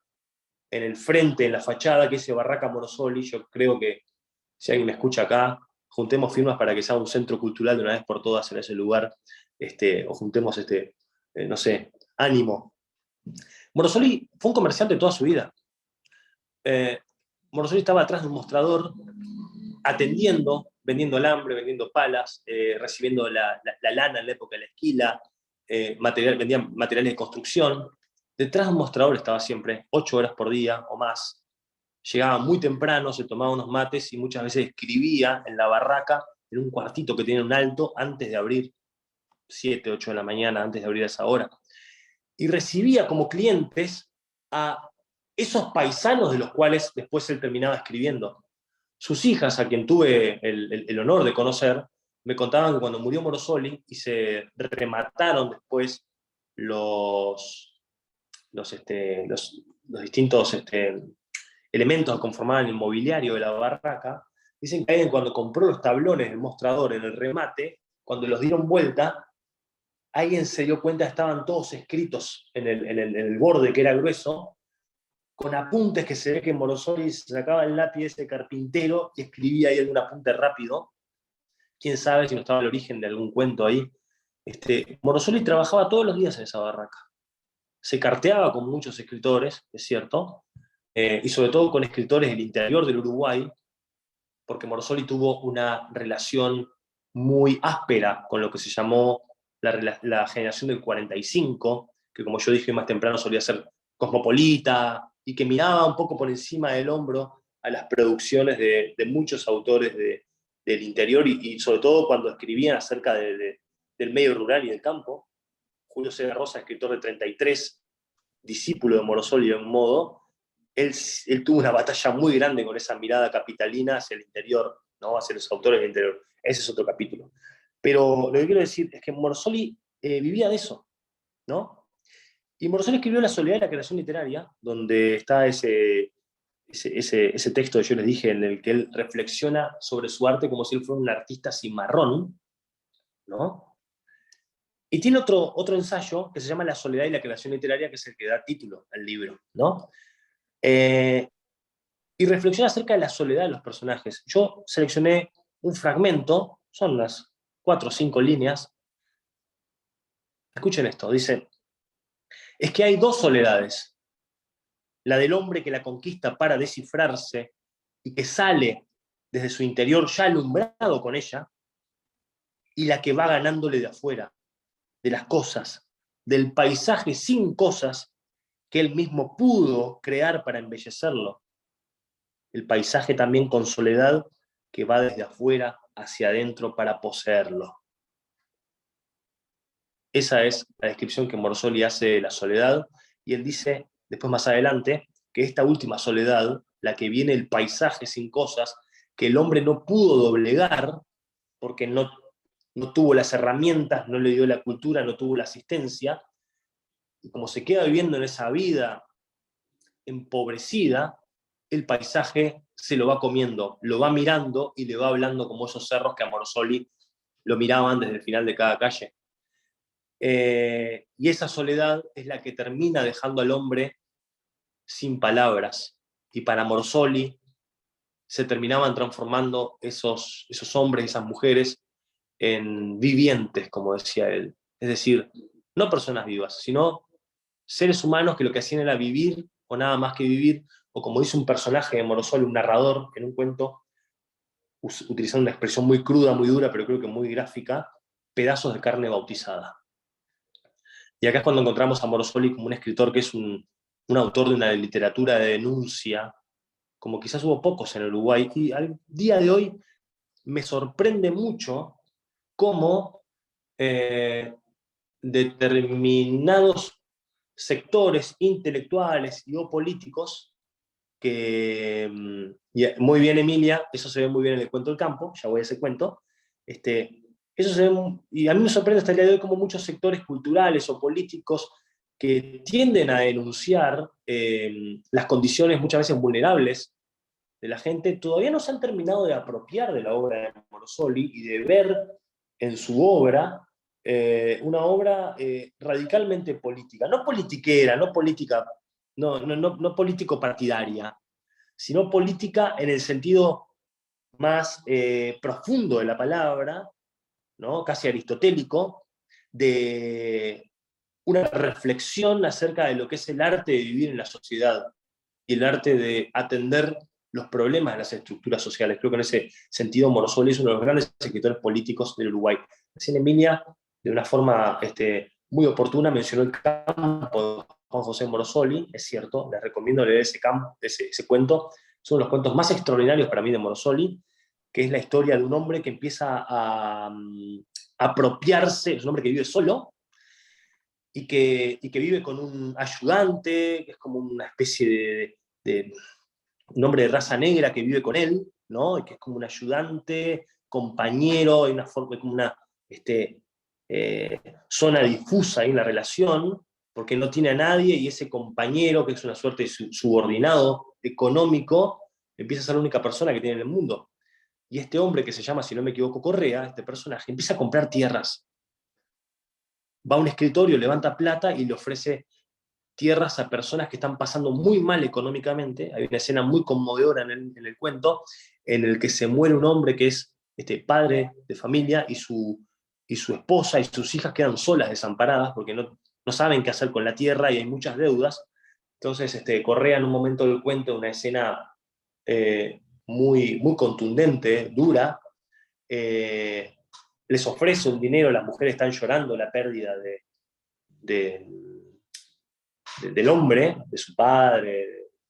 en el frente, en la fachada, que dice Barraca Morosoli. Yo creo que, si alguien me escucha acá, juntemos firmas para que sea un centro cultural de una vez por todas en ese lugar, o juntemos, no sé, ánimo. Morosoli fue un comerciante toda su vida. Morosoli estaba atrás de un mostrador, atendiendo, vendiendo alambre, vendiendo palas, recibiendo la lana en la época de la esquila, vendía materiales de construcción. Detrás de un mostrador estaba siempre 8 horas por día o más. Llegaba muy temprano, se tomaba unos mates y muchas veces escribía en la barraca, en un cuartito que tiene un alto, antes de abrir, 7, 8 de la mañana, antes de abrir a esa hora. Y recibía como clientes a esos paisanos de los cuales después él terminaba escribiendo. Sus hijas, a quien tuve el honor de conocer, me contaban que cuando murió Morosoli y se remataron después los distintos elementos que conformaban el mobiliario de la barraca, dicen que alguien cuando compró los tablones del mostrador en el remate, cuando los dieron vuelta, alguien se dio cuenta que estaban todos escritos en el borde que era grueso, con apuntes que se ve que Morosoli sacaba el lápiz de ese carpintero y escribía ahí algún apunte rápido. Quién sabe si no estaba el origen de algún cuento ahí. Morosoli trabajaba todos los días en esa barraca. Se carteaba con muchos escritores, es cierto, y sobre todo con escritores del interior del Uruguay, porque Morosoli tuvo una relación muy áspera con lo que se llamó la generación del 45, que como yo dije más temprano solía ser cosmopolita, y que miraba un poco por encima del hombro a las producciones de muchos autores del interior, y sobre todo cuando escribían acerca del medio rural y del campo. Julio César Rosa, escritor de 33, discípulo de Morosoli de un modo, él tuvo una batalla muy grande con esa mirada capitalina hacia el interior, ¿no? Hacia los autores del interior. Ese es otro capítulo. Pero lo que quiero decir es que Morosoli vivía de eso, ¿no? Y Morosoli escribió La soledad y la creación literaria, donde está ese texto que yo les dije, en el que él reflexiona sobre su arte como si él fuera un artista cimarrón, ¿no? Y tiene otro ensayo que se llama La soledad y la creación literaria, que es el que da título al libro, ¿no? Y reflexiona acerca de la soledad de los personajes. Yo seleccioné un fragmento, son unas 4 o 5 líneas. Escuchen esto, dice: es que hay 2 soledades. la del hombre que la conquista para descifrarse y que sale desde su interior ya alumbrado con ella, y la que va ganándole de afuera, de las cosas, del paisaje sin cosas que él mismo pudo crear para embellecerlo. El paisaje también con soledad que va desde afuera hacia adentro para poseerlo. Esa es la descripción que Morosoli hace de la soledad, y él dice, después más adelante, que esta última soledad, la que viene el paisaje sin cosas, que el hombre no pudo doblegar, porque no tuvo las herramientas, no le dio la cultura, no tuvo la asistencia, y como se queda viviendo en esa vida empobrecida, el paisaje se lo va comiendo, lo va mirando y le va hablando como esos cerros que a Morosoli lo miraban desde el final de cada calle. Y esa soledad es la que termina dejando al hombre sin palabras, y para Morosoli se terminaban transformando esos hombres y esas mujeres en vivientes, como decía él. Es decir, no personas vivas, sino seres humanos que lo que hacían era vivir, o nada más que vivir, o como dice un personaje de Morosoli, un narrador, en un cuento, utilizando una expresión muy cruda, muy dura, pero creo que muy gráfica, pedazos de carne bautizada. Y acá es cuando encontramos a Morosoli como un escritor que es un autor de una literatura de denuncia, como quizás hubo pocos en Uruguay, y al día de hoy me sorprende mucho cómo determinados sectores intelectuales y o políticos, que, y muy bien Emilia, eso se ve muy bien en el cuento del campo, ya voy a ese cuento, eso se ve, y a mí me sorprende hasta el día de hoy como muchos sectores culturales o políticos que tienden a denunciar las condiciones muchas veces vulnerables de la gente, todavía no se han terminado de apropiar de la obra de Morosoli y de ver en su obra una obra radicalmente política, no politiquera, no política, no político partidaria, sino política en el sentido más profundo de la palabra, ¿no? Casi aristotélico, de una reflexión acerca de lo que es el arte de vivir en la sociedad y el arte de atender los problemas de las estructuras sociales. Creo que en ese sentido Morosoli es uno de los grandes escritores políticos del Uruguay. Recién Emilia, de una forma muy oportuna, mencionó el campo de Juan José Morosoli. Es cierto, les recomiendo leer ese cuento. Es uno de los cuentos más extraordinarios para mí de Morosoli, que es la historia de un hombre que empieza a apropiarse, es un hombre que vive solo, y que vive con un ayudante, que es como una especie de un hombre de raza negra que vive con él, ¿no? Y que es como un ayudante, compañero, hay una forma, como una zona difusa ahí en la relación, porque no tiene a nadie, y ese compañero, que es una suerte de subordinado económico, empieza a ser la única persona que tiene en el mundo. Y este hombre, que se llama, si no me equivoco, Correa, este personaje, empieza a comprar tierras. Va a un escritorio, levanta plata y le ofrece tierras a personas que están pasando muy mal económicamente. Hay una escena muy conmovedora en el cuento, en el que se muere un hombre que es padre de familia, y su esposa y sus hijas quedan solas, desamparadas, porque no saben qué hacer con la tierra y hay muchas deudas. Entonces Correa, en un momento del cuento, una escena muy, muy contundente, dura, les ofrece un dinero, las mujeres están llorando la pérdida del hombre, de su padre,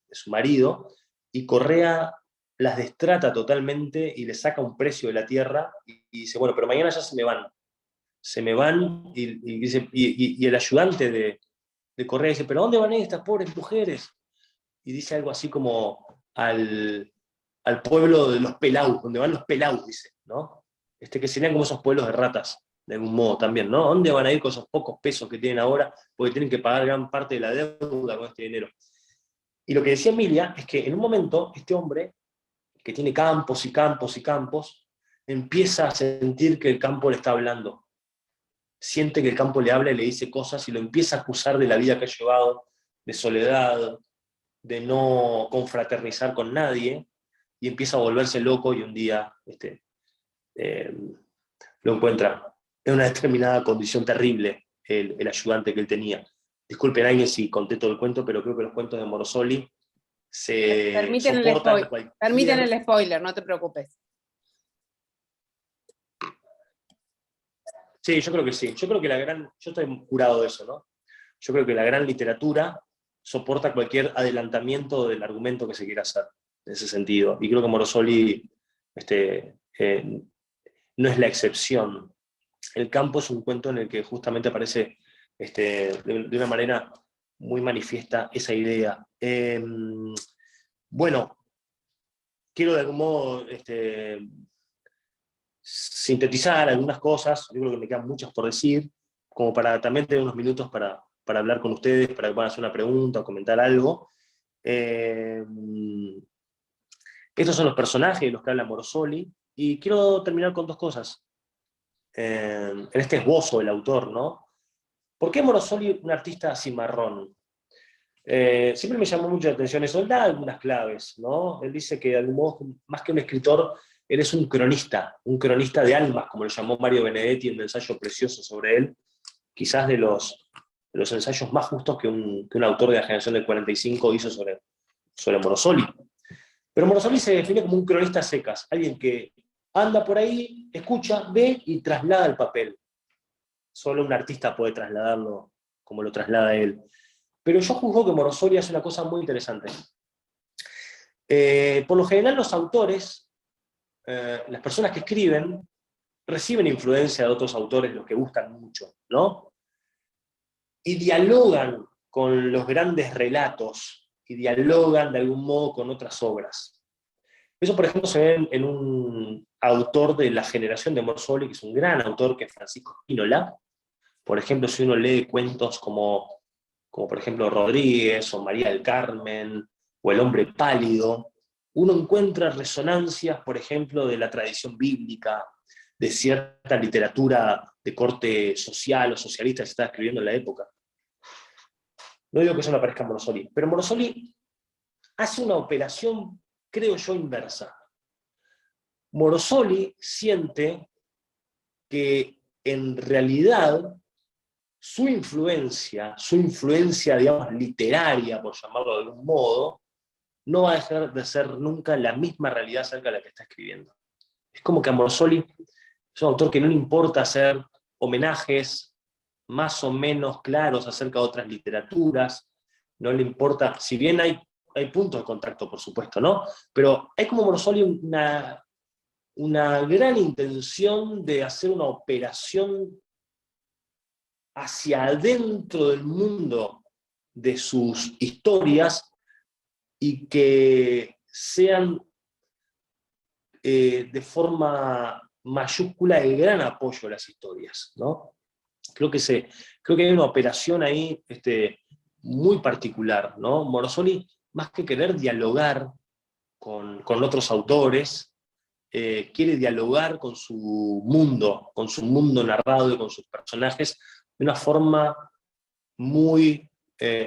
de su marido, y Correa las destrata totalmente y le saca un precio de la tierra y dice, bueno, pero mañana ya se me van, y el ayudante de Correa dice, pero ¿dónde van estas pobres mujeres? Y dice algo así como al pueblo de los Pelaus, donde van los Pelaus, dice, ¿no? Que serían como esos pueblos de ratas, de algún modo también, ¿no? ¿Dónde van a ir con esos pocos pesos que tienen ahora? Porque tienen que pagar gran parte de la deuda con este dinero. Y lo que decía Emilia es que en un momento este hombre, que tiene campos y campos y campos, empieza a sentir que el campo le está hablando. Siente que el campo le habla y le dice cosas, y lo empieza a acusar de la vida que ha llevado, de soledad, de no confraternizar con nadie, y empieza a volverse loco, y un día lo encuentra en una determinada condición terrible, el ayudante que él tenía. disculpen a alguien si conté todo el cuento, pero creo que los cuentos de Morosoli se Permiten el spoiler, no te preocupes. Sí, yo creo que sí. Yo creo que yo estoy curado de eso, ¿no? Yo creo que la gran literatura soporta cualquier adelantamiento del argumento que se quiera hacer, en ese sentido. Y creo que Morosoli no es la excepción. El campo es un cuento en el que justamente aparece de una manera muy manifiesta esa idea. Bueno, quiero de algún modo sintetizar algunas cosas, yo creo que me quedan muchas por decir, como para también tener unos minutos para hablar con ustedes, para que puedan hacer una pregunta o comentar algo. Estos son los personajes de los que habla Morosoli, y quiero terminar con dos cosas. En este esbozo del autor, ¿no? ¿Por qué Morosoli un artista cimarrón? Siempre me llamó mucho la atención eso. Él da algunas claves, ¿no? Él dice que de algún modo, más que un escritor, eres un cronista de almas, como lo llamó Mario Benedetti en un ensayo precioso sobre él, quizás de los ensayos más justos que un autor de la generación del 45 hizo sobre Morosoli. Pero Morosoli se define como un cronista a secas, alguien que anda por ahí, escucha, ve y traslada el papel. Solo un artista puede trasladarlo como lo traslada él. Pero yo juzgo que Morosoli hace una cosa muy interesante. Por lo general los autores, las personas que escriben, reciben influencia de otros autores, los que gustan mucho, ¿no? Y dialogan con los grandes relatos, y dialogan de algún modo con otras obras. Eso, por ejemplo, se ve en un autor de la generación de Morosoli, que es un gran autor, que es Francisco Spínola. Por ejemplo, si uno lee cuentos como por ejemplo Rodríguez, o María del Carmen, o El hombre pálido, uno encuentra resonancias, por ejemplo, de la tradición bíblica, de cierta literatura de corte social o socialista que se estaba escribiendo en la época. No digo que eso no aparezca en Morosoli, pero Morosoli hace una operación, creo yo, inversa. Morosoli siente que en realidad su influencia, digamos, literaria, por llamarlo de algún modo, no va a dejar de ser nunca la misma realidad acerca de la que está escribiendo. Es como que a Morosoli es un autor que no le importa hacer homenajes más o menos claros acerca de otras literaturas, no le importa, si bien hay puntos de contacto, por supuesto, ¿no? Pero hay como Morosoli una gran intención de hacer una operación hacia adentro del mundo de sus historias, y que sean de forma mayúscula el gran apoyo a las historias, ¿no? Creo que hay una operación ahí muy particular, ¿no? Morosoli, más que querer dialogar con otros autores, quiere dialogar con su mundo narrado y con sus personajes de una forma muy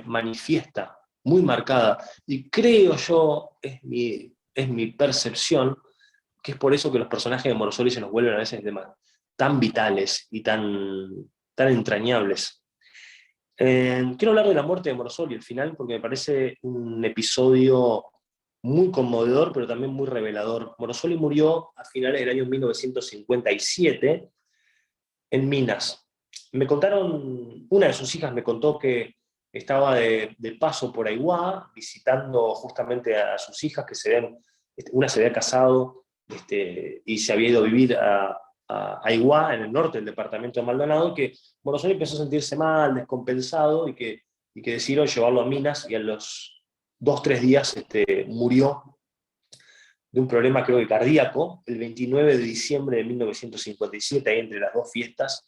manifiesta, muy marcada. Y creo yo, es mi percepción, que es por eso que los personajes de Morosoli se nos vuelven a veces tan vitales y tan entrañables. Quiero hablar de la muerte de Morosoli al final, porque me parece un episodio muy conmovedor, pero también muy revelador. Morosoli murió a finales del año 1957 en Minas. Me contaron, una de sus hijas me contó que estaba de paso por Aiguá, visitando justamente a sus hijas, una se había casado y se había ido a vivir a Aiguá, en el norte del departamento de Maldonado, que Morosoli empezó a sentirse mal, descompensado, y que decidieron llevarlo a Minas, y a los 2-3 días murió de un problema, creo que cardíaco, el 29 de diciembre de 1957, ahí entre las dos fiestas.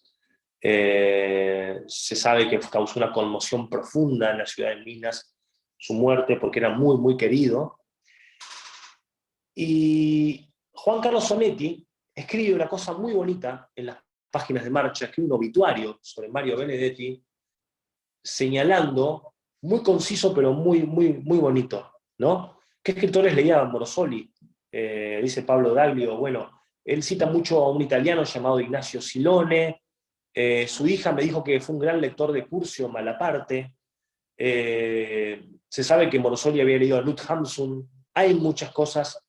Se sabe que causó una conmoción profunda en la ciudad de Minas su muerte, porque era muy, muy querido. Y Juan Carlos Sonetti escribe una cosa muy bonita en las páginas de Marcha, escribe un obituario sobre Mario Benedetti, señalando, muy conciso pero muy, muy, muy bonito, ¿no? ¿Qué escritores leía Morosoli? Dice Pablo Daglio, bueno, él cita mucho a un italiano llamado Ignacio Silone. Su hija me dijo que fue un gran lector de Curcio Malaparte, Se sabe que Morosoli había leído a Knut Hamsun. Hay muchas cosas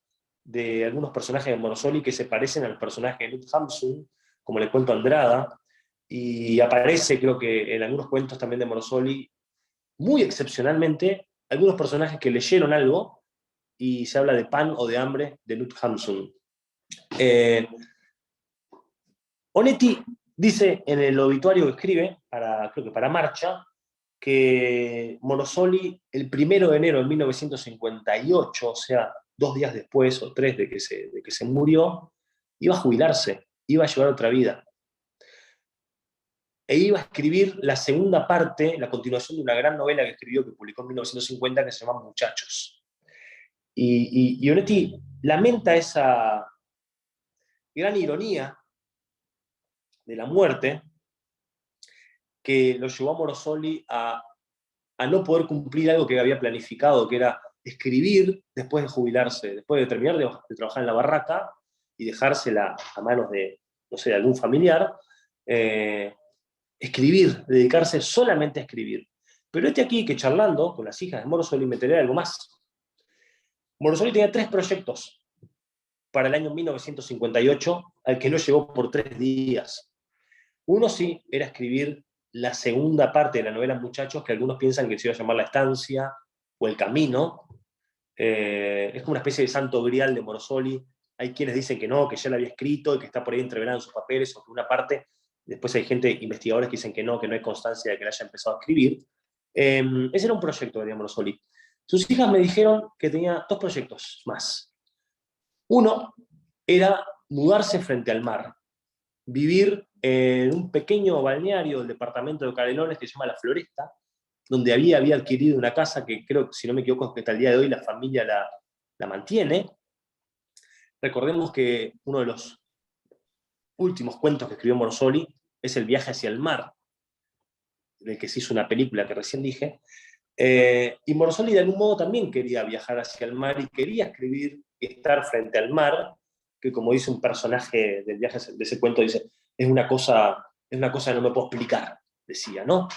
de algunos personajes de Morosoli que se parecen al personaje de Knut Hamsun, como el cuento Andrada, y aparece, creo que en algunos cuentos también de Morosoli, muy excepcionalmente, algunos personajes que leyeron algo, y se habla de pan o de hambre de Knut Hamsun. Onetti dice en el obituario que escribe, creo que para Marcha, que Morosoli, el 1 de enero de 1958, o sea, 2 días después o 3 de que se murió, iba a jubilarse, iba a llevar otra vida. E iba a escribir la segunda parte, la continuación de una gran novela que escribió, que publicó en 1950, que se llama Muchachos. Y Onetti lamenta esa gran ironía de la muerte que lo llevó a Morosoli a no poder cumplir algo que había planificado, que era escribir después de jubilarse, después de terminar de trabajar en la barraca y dejársela a manos de, no sé, de algún familiar, escribir, dedicarse solamente a escribir. Pero aquí que charlando con las hijas de Morosoli me enteré de algo más. Morosoli tenía 3 proyectos para el año 1958, al que no llegó por 3 días. Uno sí era escribir la segunda parte de la novela Muchachos, que algunos piensan que se iba a llamar La Estancia o El Camino. Es como una especie de santo grial de Morosoli. Hay quienes dicen que no, que ya la había escrito y que está por ahí entreverada en sus papeles, o que una parte, después hay investigadores que dicen que no hay constancia de que la haya empezado a escribir. Ese era un proyecto de Morosoli. Sus hijas me dijeron que tenía 2 proyectos más. Uno era mudarse frente al mar, vivir en un pequeño balneario del departamento de Canelones que se llama La Floresta, donde había adquirido una casa que creo, si no me equivoco, que hasta el día de hoy la familia la mantiene. Recordemos que uno de los últimos cuentos que escribió Morosoli es El viaje hacia el mar, del que se hizo una película que recién dije. Y Morosoli de algún modo también quería viajar hacia el mar y quería escribir y estar frente al mar, que como dice un personaje del viaje de ese cuento, dice, es una cosa que no me puedo explicar, decía, ¿no?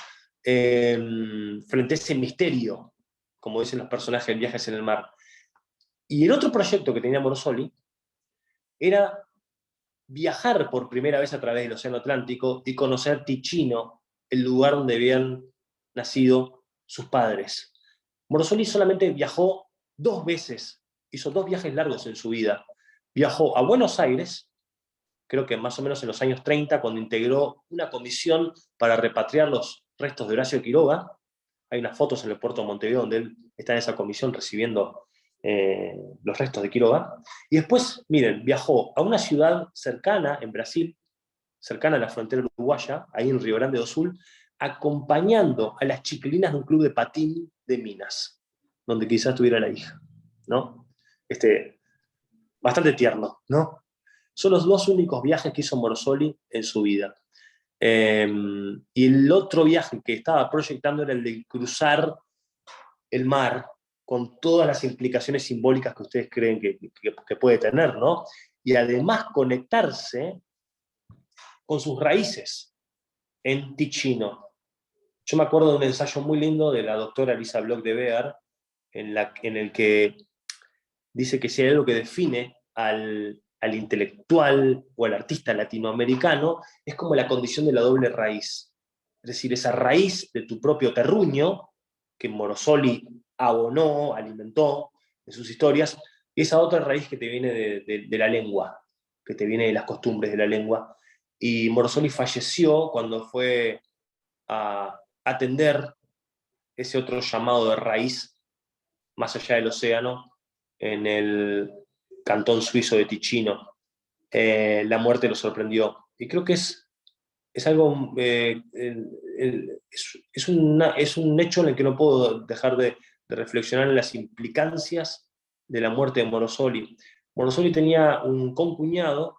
Frente a ese misterio, como dicen los personajes del viaje en el mar. Y el otro proyecto que tenía Morosoli era viajar por primera vez a través del Océano Atlántico y conocer Ticino, el lugar donde habían nacido sus padres. Morosoli solamente viajó 2 veces, hizo 2 viajes largos en su vida. Viajó a Buenos Aires, creo que más o menos en los años 30, cuando integró una comisión para repatriar los restos de Horacio Quiroga. Hay unas fotos en el puerto de Montevideo donde él está en esa comisión recibiendo los restos de Quiroga. Y después, miren, viajó a una ciudad cercana, en Brasil, cercana a la frontera uruguaya, ahí en Río Grande do Sul, acompañando a las chiquilinas de un club de patín de Minas, donde quizás tuviera la hija, ¿no? Bastante tierno, ¿no? Son los 2 únicos viajes que hizo Morosoli en su vida. Y el otro viaje que estaba proyectando era el de cruzar el mar, con todas las implicaciones simbólicas que ustedes creen que puede tener, ¿no? Y además conectarse con sus raíces en Ticino. Yo me acuerdo de un ensayo muy lindo de la doctora Elisa Bloch de Beer, en el que dice que si hay algo que define al intelectual o al artista latinoamericano, es como la condición de la doble raíz. Es decir, esa raíz de tu propio terruño, que Morosoli abonó, alimentó en sus historias, y esa otra raíz que te viene de la lengua, que te viene de las costumbres de la lengua. Y Morosoli falleció cuando fue a atender ese otro llamado de raíz más allá del océano, en el cantón suizo de Ticino. La muerte lo sorprendió. Y creo que es algo, es un hecho en el que no puedo dejar de reflexionar en las implicancias de la muerte de Morosoli. Morosoli tenía un concuñado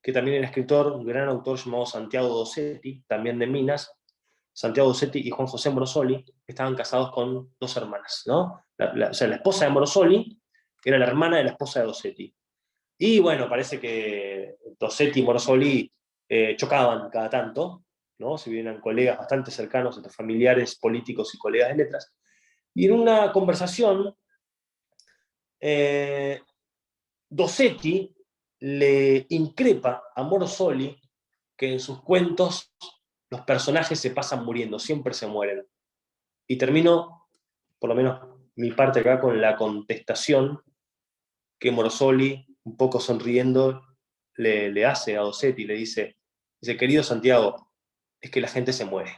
que también era escritor, un gran autor llamado Santiago Dossetti, también de Minas. Santiago Dossetti y Juan José Morosoli estaban casados con 2 hermanas, ¿no? O sea, la esposa de Morosoli era la hermana de la esposa de Dossetti. Y bueno, parece que Dossetti y Morosoli chocaban cada tanto, ¿no? Si bien eran colegas bastante cercanos, entre familiares, políticos y colegas de letras. Y en una conversación, Dossetti le increpa a Morosoli que en sus cuentos los personajes se pasan muriendo, siempre se mueren. Y termino, por lo menos mi parte acá, con la contestación que Morosoli, un poco sonriendo, le hace a Dossetti, le dice, querido Santiago, es que la gente se muere.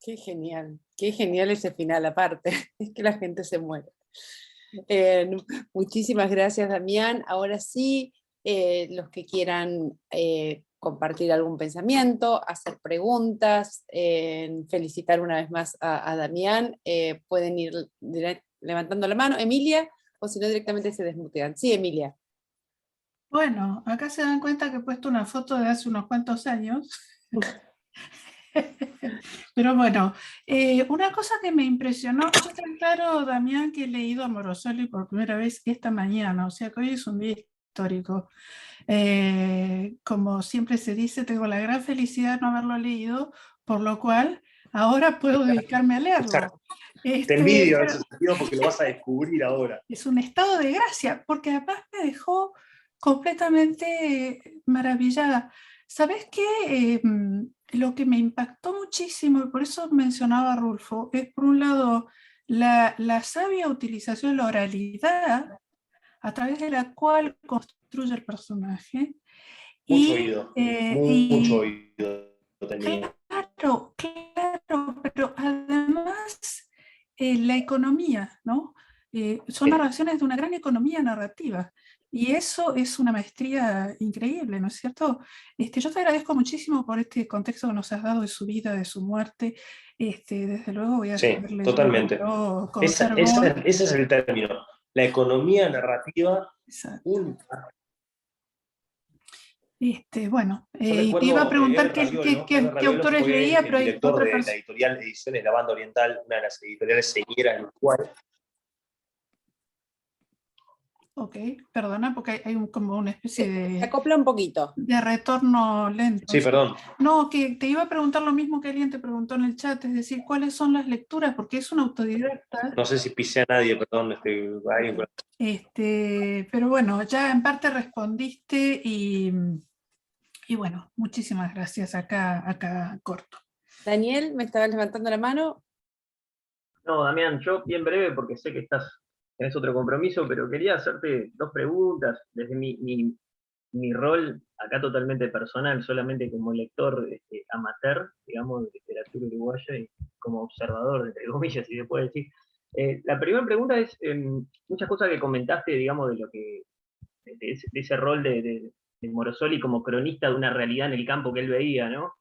Qué genial ese final aparte, es que la gente se muere. Muchísimas gracias, Damián. Ahora sí, los que quieran compartir algún pensamiento, hacer preguntas, felicitar una vez más a Damián, pueden ir levantando la mano. Emilia, o si no directamente se desmutean. Sí, Emilia. Bueno, acá se dan cuenta que he puesto una foto de hace unos cuantos años. Pero bueno, una cosa que me impresionó, yo te aclaro, Damián, que he leído a Morosoli por primera vez esta mañana, o sea que hoy es un día histórico. Como siempre se dice, tengo la gran felicidad de no haberlo leído, por lo cual ahora puedo dedicarme a leerlo. Te envidio en ese sentido porque lo vas a descubrir ahora. Es un estado de gracia, porque además me dejó completamente maravillada. ¿Sabes qué? Lo que me impactó muchísimo, y por eso mencionaba a Rulfo, es por un lado la sabia utilización de la oralidad a través de la cual construye el personaje. Mucho oído, mucho oído tenía. Claro, pero además la economía, ¿no? Son narraciones de una gran economía narrativa. Y eso es una maestría increíble, ¿no es cierto? Yo te agradezco muchísimo por este contexto que nos has dado de su vida, de su muerte. Desde luego voy a seguirle. Totalmente. Ese es el término. La economía narrativa. Exacto. Bueno, te iba a preguntar qué autores leía, pero hay director de la editorial Ediciones La Banda Oriental, una de las editoriales señeras en Uruguay. Ok, perdona, porque hay como una especie de... Se acopla un poquito. De retorno lento. Sí, perdón. No, que te iba a preguntar lo mismo que alguien te preguntó en el chat, es decir, ¿cuáles son las lecturas? Porque es un autodidacta. No sé si pisé a nadie, perdón. Pero bueno, ya en parte respondiste y bueno, muchísimas gracias. Acá corto. Daniel, ¿me estabas levantando la mano? No, Damián, yo bien breve porque sé que tenés otro compromiso, pero quería hacerte dos preguntas desde mi rol acá totalmente personal, solamente como lector amateur, digamos, de literatura uruguaya y como observador, entre comillas, si se puede decir. La primera pregunta es, muchas cosas que comentaste, digamos, de ese rol de Morosoli como cronista de una realidad en el campo que él veía, ¿no?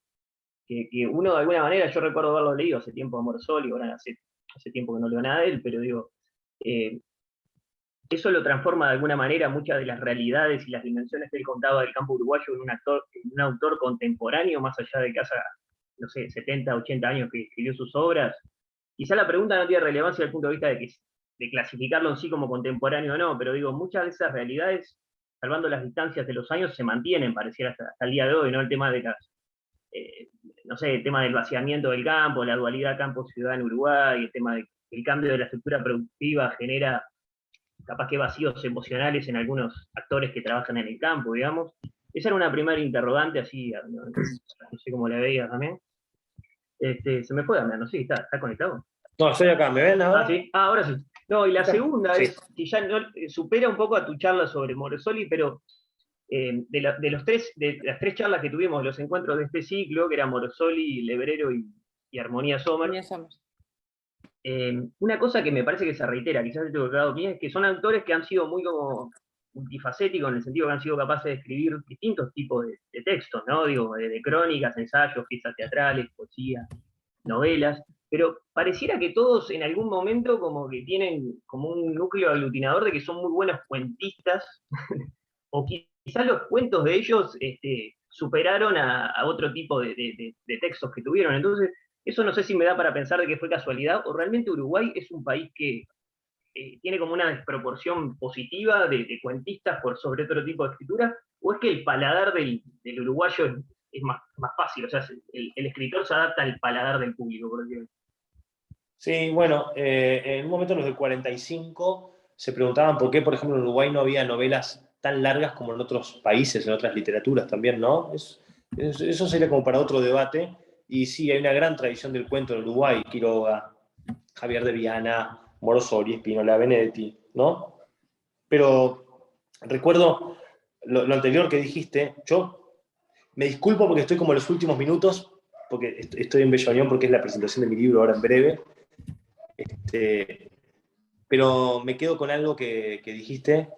Que uno de alguna manera, yo recuerdo haberlo leído hace tiempo a Morosoli, ahora hace tiempo que no leo nada de él, pero digo, eso lo transforma de alguna manera muchas de las realidades y las dimensiones que él contaba del campo uruguayo en un autor contemporáneo, más allá de que hace, no sé, 70, 80 años que escribió sus obras. Quizá la pregunta no tiene relevancia desde el punto de vista de clasificarlo en sí como contemporáneo o no, pero digo, muchas de esas realidades, salvando las distancias de los años, se mantienen, pareciera hasta el día de hoy, ¿no? El tema de no sé, el tema del vaciamiento del campo, la dualidad campo-ciudad en Uruguay, el tema del cambio de la estructura productiva genera capaz que vacíos emocionales en algunos actores que trabajan en el campo, digamos. Esa era una primera interrogante, así, no sé cómo la veías también. Se me fue, Damián, no sé, ¿está conectado? No, estoy acá, ¿me ven ahora? Sí, ahora sí. No, y la segunda es, que ya supera un poco a tu charla sobre Morosoli, pero de las tres charlas que tuvimos, los encuentros de este ciclo, que eran Morosoli, Lebrero y Armonía Sommer, una cosa que me parece que se reitera, quizás estoy equivocado aquí, es que son autores que han sido muy como multifacéticos, en el sentido que han sido capaces de escribir distintos tipos de textos, ¿no? Digo, de crónicas, ensayos, piezas teatrales, poesía, novelas, pero pareciera que todos en algún momento como que tienen como un núcleo aglutinador de que son muy buenos cuentistas, o quizás los cuentos de ellos superaron a otro tipo de textos que tuvieron. Entonces, eso no sé si me da para pensar de que fue casualidad, o realmente Uruguay es un país que tiene como una desproporción positiva de cuentistas sobre otro tipo de escritura, o es que el paladar del uruguayo es más fácil, o sea, el escritor se adapta al paladar del público, por ejemplo? Sí, bueno, en un momento los del 45 se preguntaban por qué, por ejemplo, en Uruguay no había novelas tan largas como en otros países, en otras literaturas también, ¿no? Eso sería como para otro debate. Y sí, hay una gran tradición del cuento en Uruguay, Quiroga, Javier de Viana, Morosoli, Spínola, Benedetti, ¿no? Pero recuerdo lo anterior que dijiste, yo me disculpo porque estoy como en los últimos minutos, porque estoy en Bella Unión porque es la presentación de mi libro ahora en breve, pero me quedo con algo que dijiste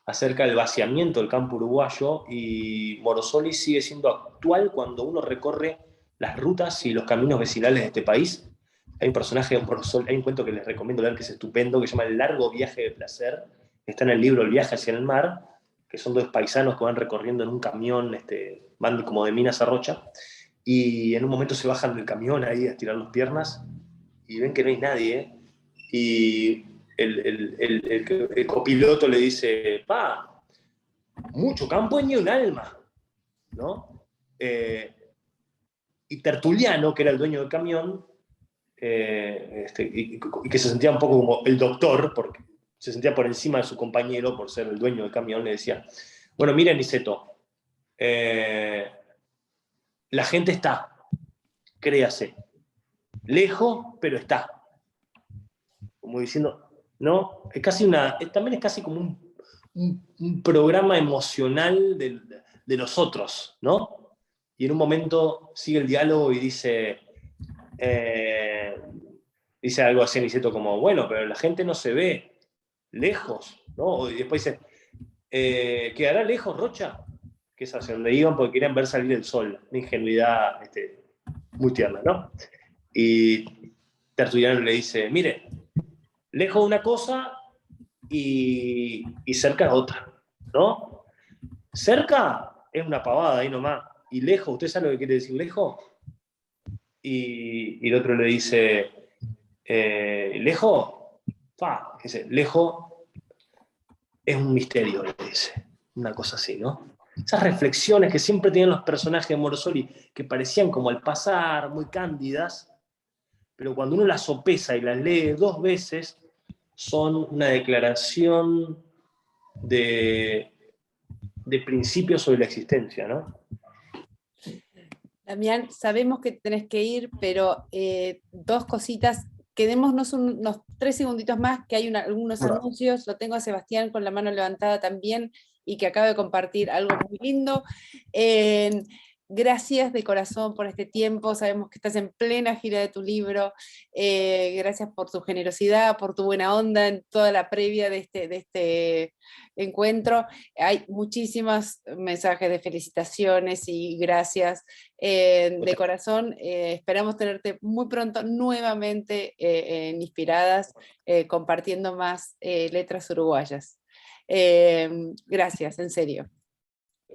acerca del vaciamiento del campo uruguayo, y Morosoli sigue siendo actual cuando uno recorre las rutas y los caminos vecinales de este país. Hay un personaje de Morosoli, hay un cuento que les recomiendo leer que es estupendo, que se llama El largo viaje de placer, está en el libro El viaje hacia el mar, que son dos paisanos que van recorriendo en un camión, van como de Minas a Rocha, y en un momento se bajan del camión ahí a estirar las piernas y ven que no hay nadie, y el copiloto le dice, pa, mucho campo y ni un alma, ¿no? Y Tertuliano, que era el dueño del camión, y que se sentía un poco como el doctor, porque se sentía por encima de su compañero por ser el dueño del camión, le decía, bueno, miren, Niceto, la gente está, créase, lejos, pero está. Como diciendo, ¿no? También es casi como un programa emocional de nosotros, ¿no? Y en un momento sigue el diálogo y dice algo así en Niceto como, bueno, pero la gente no se ve lejos, ¿no? Y después dice, ¿quedará lejos Rocha? Que es hacia donde iban porque querían ver salir el sol. Una ingenuidad muy tierna, ¿no? Y Tertuliano le dice, mire, lejos una cosa y cerca otra, ¿no? Cerca es una pavada ahí nomás, y lejos, ¿usted sabe lo que quiere decir lejos? Y el otro le dice, ¿lejos? Dice, lejos es un misterio, le dice, una cosa así, ¿no? Esas reflexiones que siempre tenían los personajes de Morosoli, que parecían como al pasar, muy cándidas, pero cuando uno las sopesa y las lee dos veces, son una declaración de principios sobre la existencia, ¿no? Damián, sabemos que tenés que ir, pero dos cositas, quedémonos unos 3 segunditos más, que hay algunos anuncios, lo tengo a Sebastián con la mano levantada también, y que acaba de compartir algo muy lindo. Gracias de corazón por este tiempo, sabemos que estás en plena gira de tu libro, gracias por tu generosidad, por tu buena onda en toda la previa de este encuentro. Hay muchísimos mensajes de felicitaciones y gracias de corazón. Esperamos tenerte muy pronto nuevamente en Inspiradas, compartiendo más letras uruguayas. Gracias, en serio.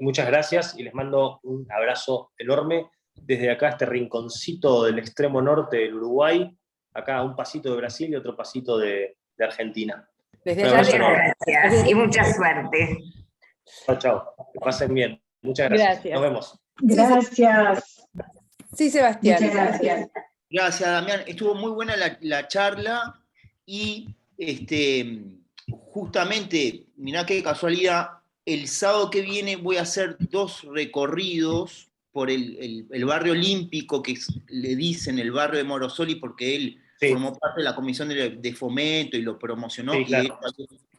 Muchas gracias y les mando un abrazo enorme desde acá, este rinconcito del extremo norte del Uruguay, acá un pasito de Brasil y otro pasito de Argentina. Desde allá. Gracias y mucha suerte. Chao, chao. Que pasen bien. Muchas gracias. Gracias. Nos vemos. Gracias. Sí, Sebastián. Muchas gracias. Gracias, Damián. Estuvo muy buena la charla y justamente, mirá qué casualidad, el sábado que viene voy a hacer 2 recorridos por el barrio olímpico, que le dicen el barrio de Morosoli, porque él formó parte de la comisión de fomento y lo promocionó, sí, claro.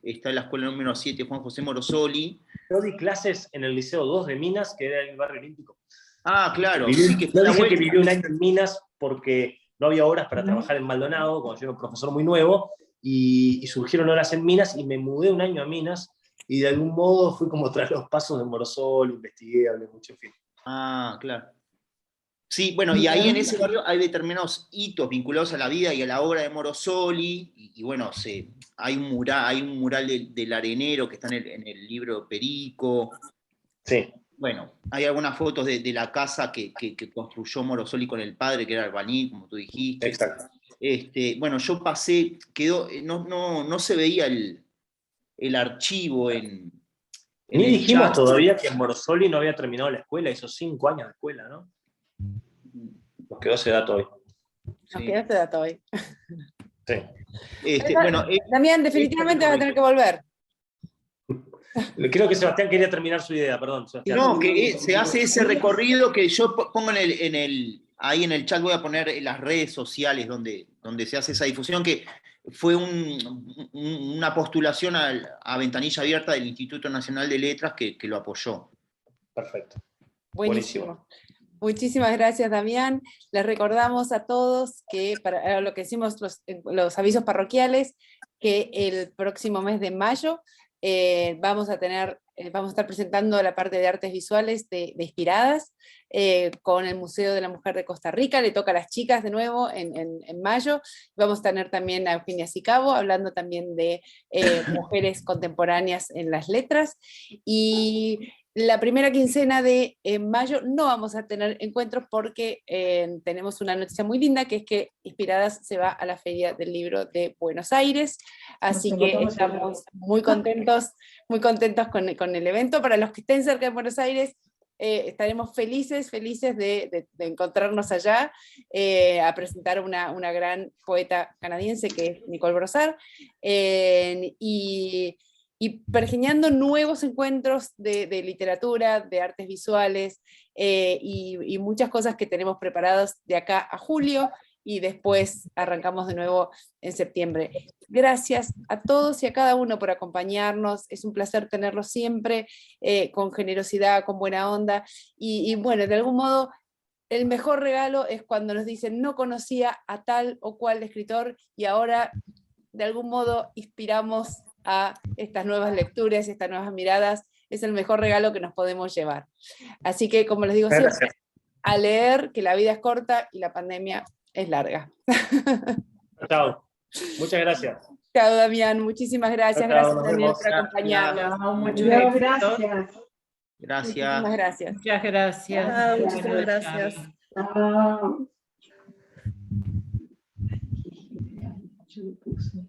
Y está en la escuela número 7, Juan José Morosoli. Yo di clases en el Liceo 2 de Minas, que era el barrio olímpico. Ah, claro. Yo dije que viví un año en Minas porque no había horas para trabajar en Maldonado, cuando yo era un profesor muy nuevo, y surgieron horas en Minas, y me mudé un año a Minas, y de algún modo fui como tras los pasos de Morosoli, investigué, hablé mucho, en fin. Ah, claro. Sí, bueno, y ahí en ese barrio hay determinados hitos vinculados a la vida y a la obra de Morosoli, y bueno, hay un mural del arenero que está en el libro Perico. Sí. Bueno, hay algunas fotos de la casa que construyó Morosoli con el padre, que era albañil, como tú dijiste. Exacto. Bueno, yo pasé, no se veía el archivo en Ni el dijimos chat. todavía que Morosoli no había terminado la escuela, hizo 5 años de escuela, ¿no? Nos quedó ese dato hoy. Nos quedó este dato hoy. Sí. Bueno, Damián, definitivamente vas a tener que volver. Creo que Sebastián quería terminar su idea, perdón, Sebastián. No, que se hace ese recorrido que yo pongo ahí en el chat, voy a poner las redes sociales donde se hace esa difusión, que fue una postulación a ventanilla abierta del Instituto Nacional de Letras que lo apoyó. Perfecto. Buenísimo. Muchísimas gracias, Damián. Les recordamos a todos que para lo que hicimos los avisos parroquiales, que el próximo mes de mayo vamos a estar presentando la parte de artes visuales de Inspiradas con el Museo de la Mujer de Costa Rica. Le toca a las chicas de nuevo en mayo. Vamos a tener también a Eugenia Sicabo hablando también de mujeres contemporáneas en las letras. Y la primera quincena de mayo no vamos a tener encuentros porque tenemos una noticia muy linda, que es que Inspiradas se va a la Feria del Libro de Buenos Aires, así que estamos muy contentos con el evento. Para los que estén cerca de Buenos Aires, estaremos felices de encontrarnos allá a presentar una gran poeta canadiense que es Nicole Brossard, y pergeñando nuevos encuentros de literatura, de artes visuales, y muchas cosas que tenemos preparadas de acá a julio, y después arrancamos de nuevo en septiembre. Gracias a todos y a cada uno por acompañarnos, es un placer tenerlos siempre, con generosidad, con buena onda, y bueno, de algún modo, el mejor regalo es cuando nos dicen, no conocía a tal o cual escritor, y ahora de algún modo inspiramos a estas nuevas lecturas, estas nuevas miradas. Es el mejor regalo que nos podemos llevar. Así que, como les digo siempre, a leer, que la vida es corta y la pandemia es larga. Chao. Muchas gracias. Chao, Damián. Muchísimas gracias. Chao, gracias, Daniel, por acompañarnos. Muchas gracias. Gracias. Muchísimas gracias. Muchas gracias. Chao, muchísimas gracias. Chao. Yo le puse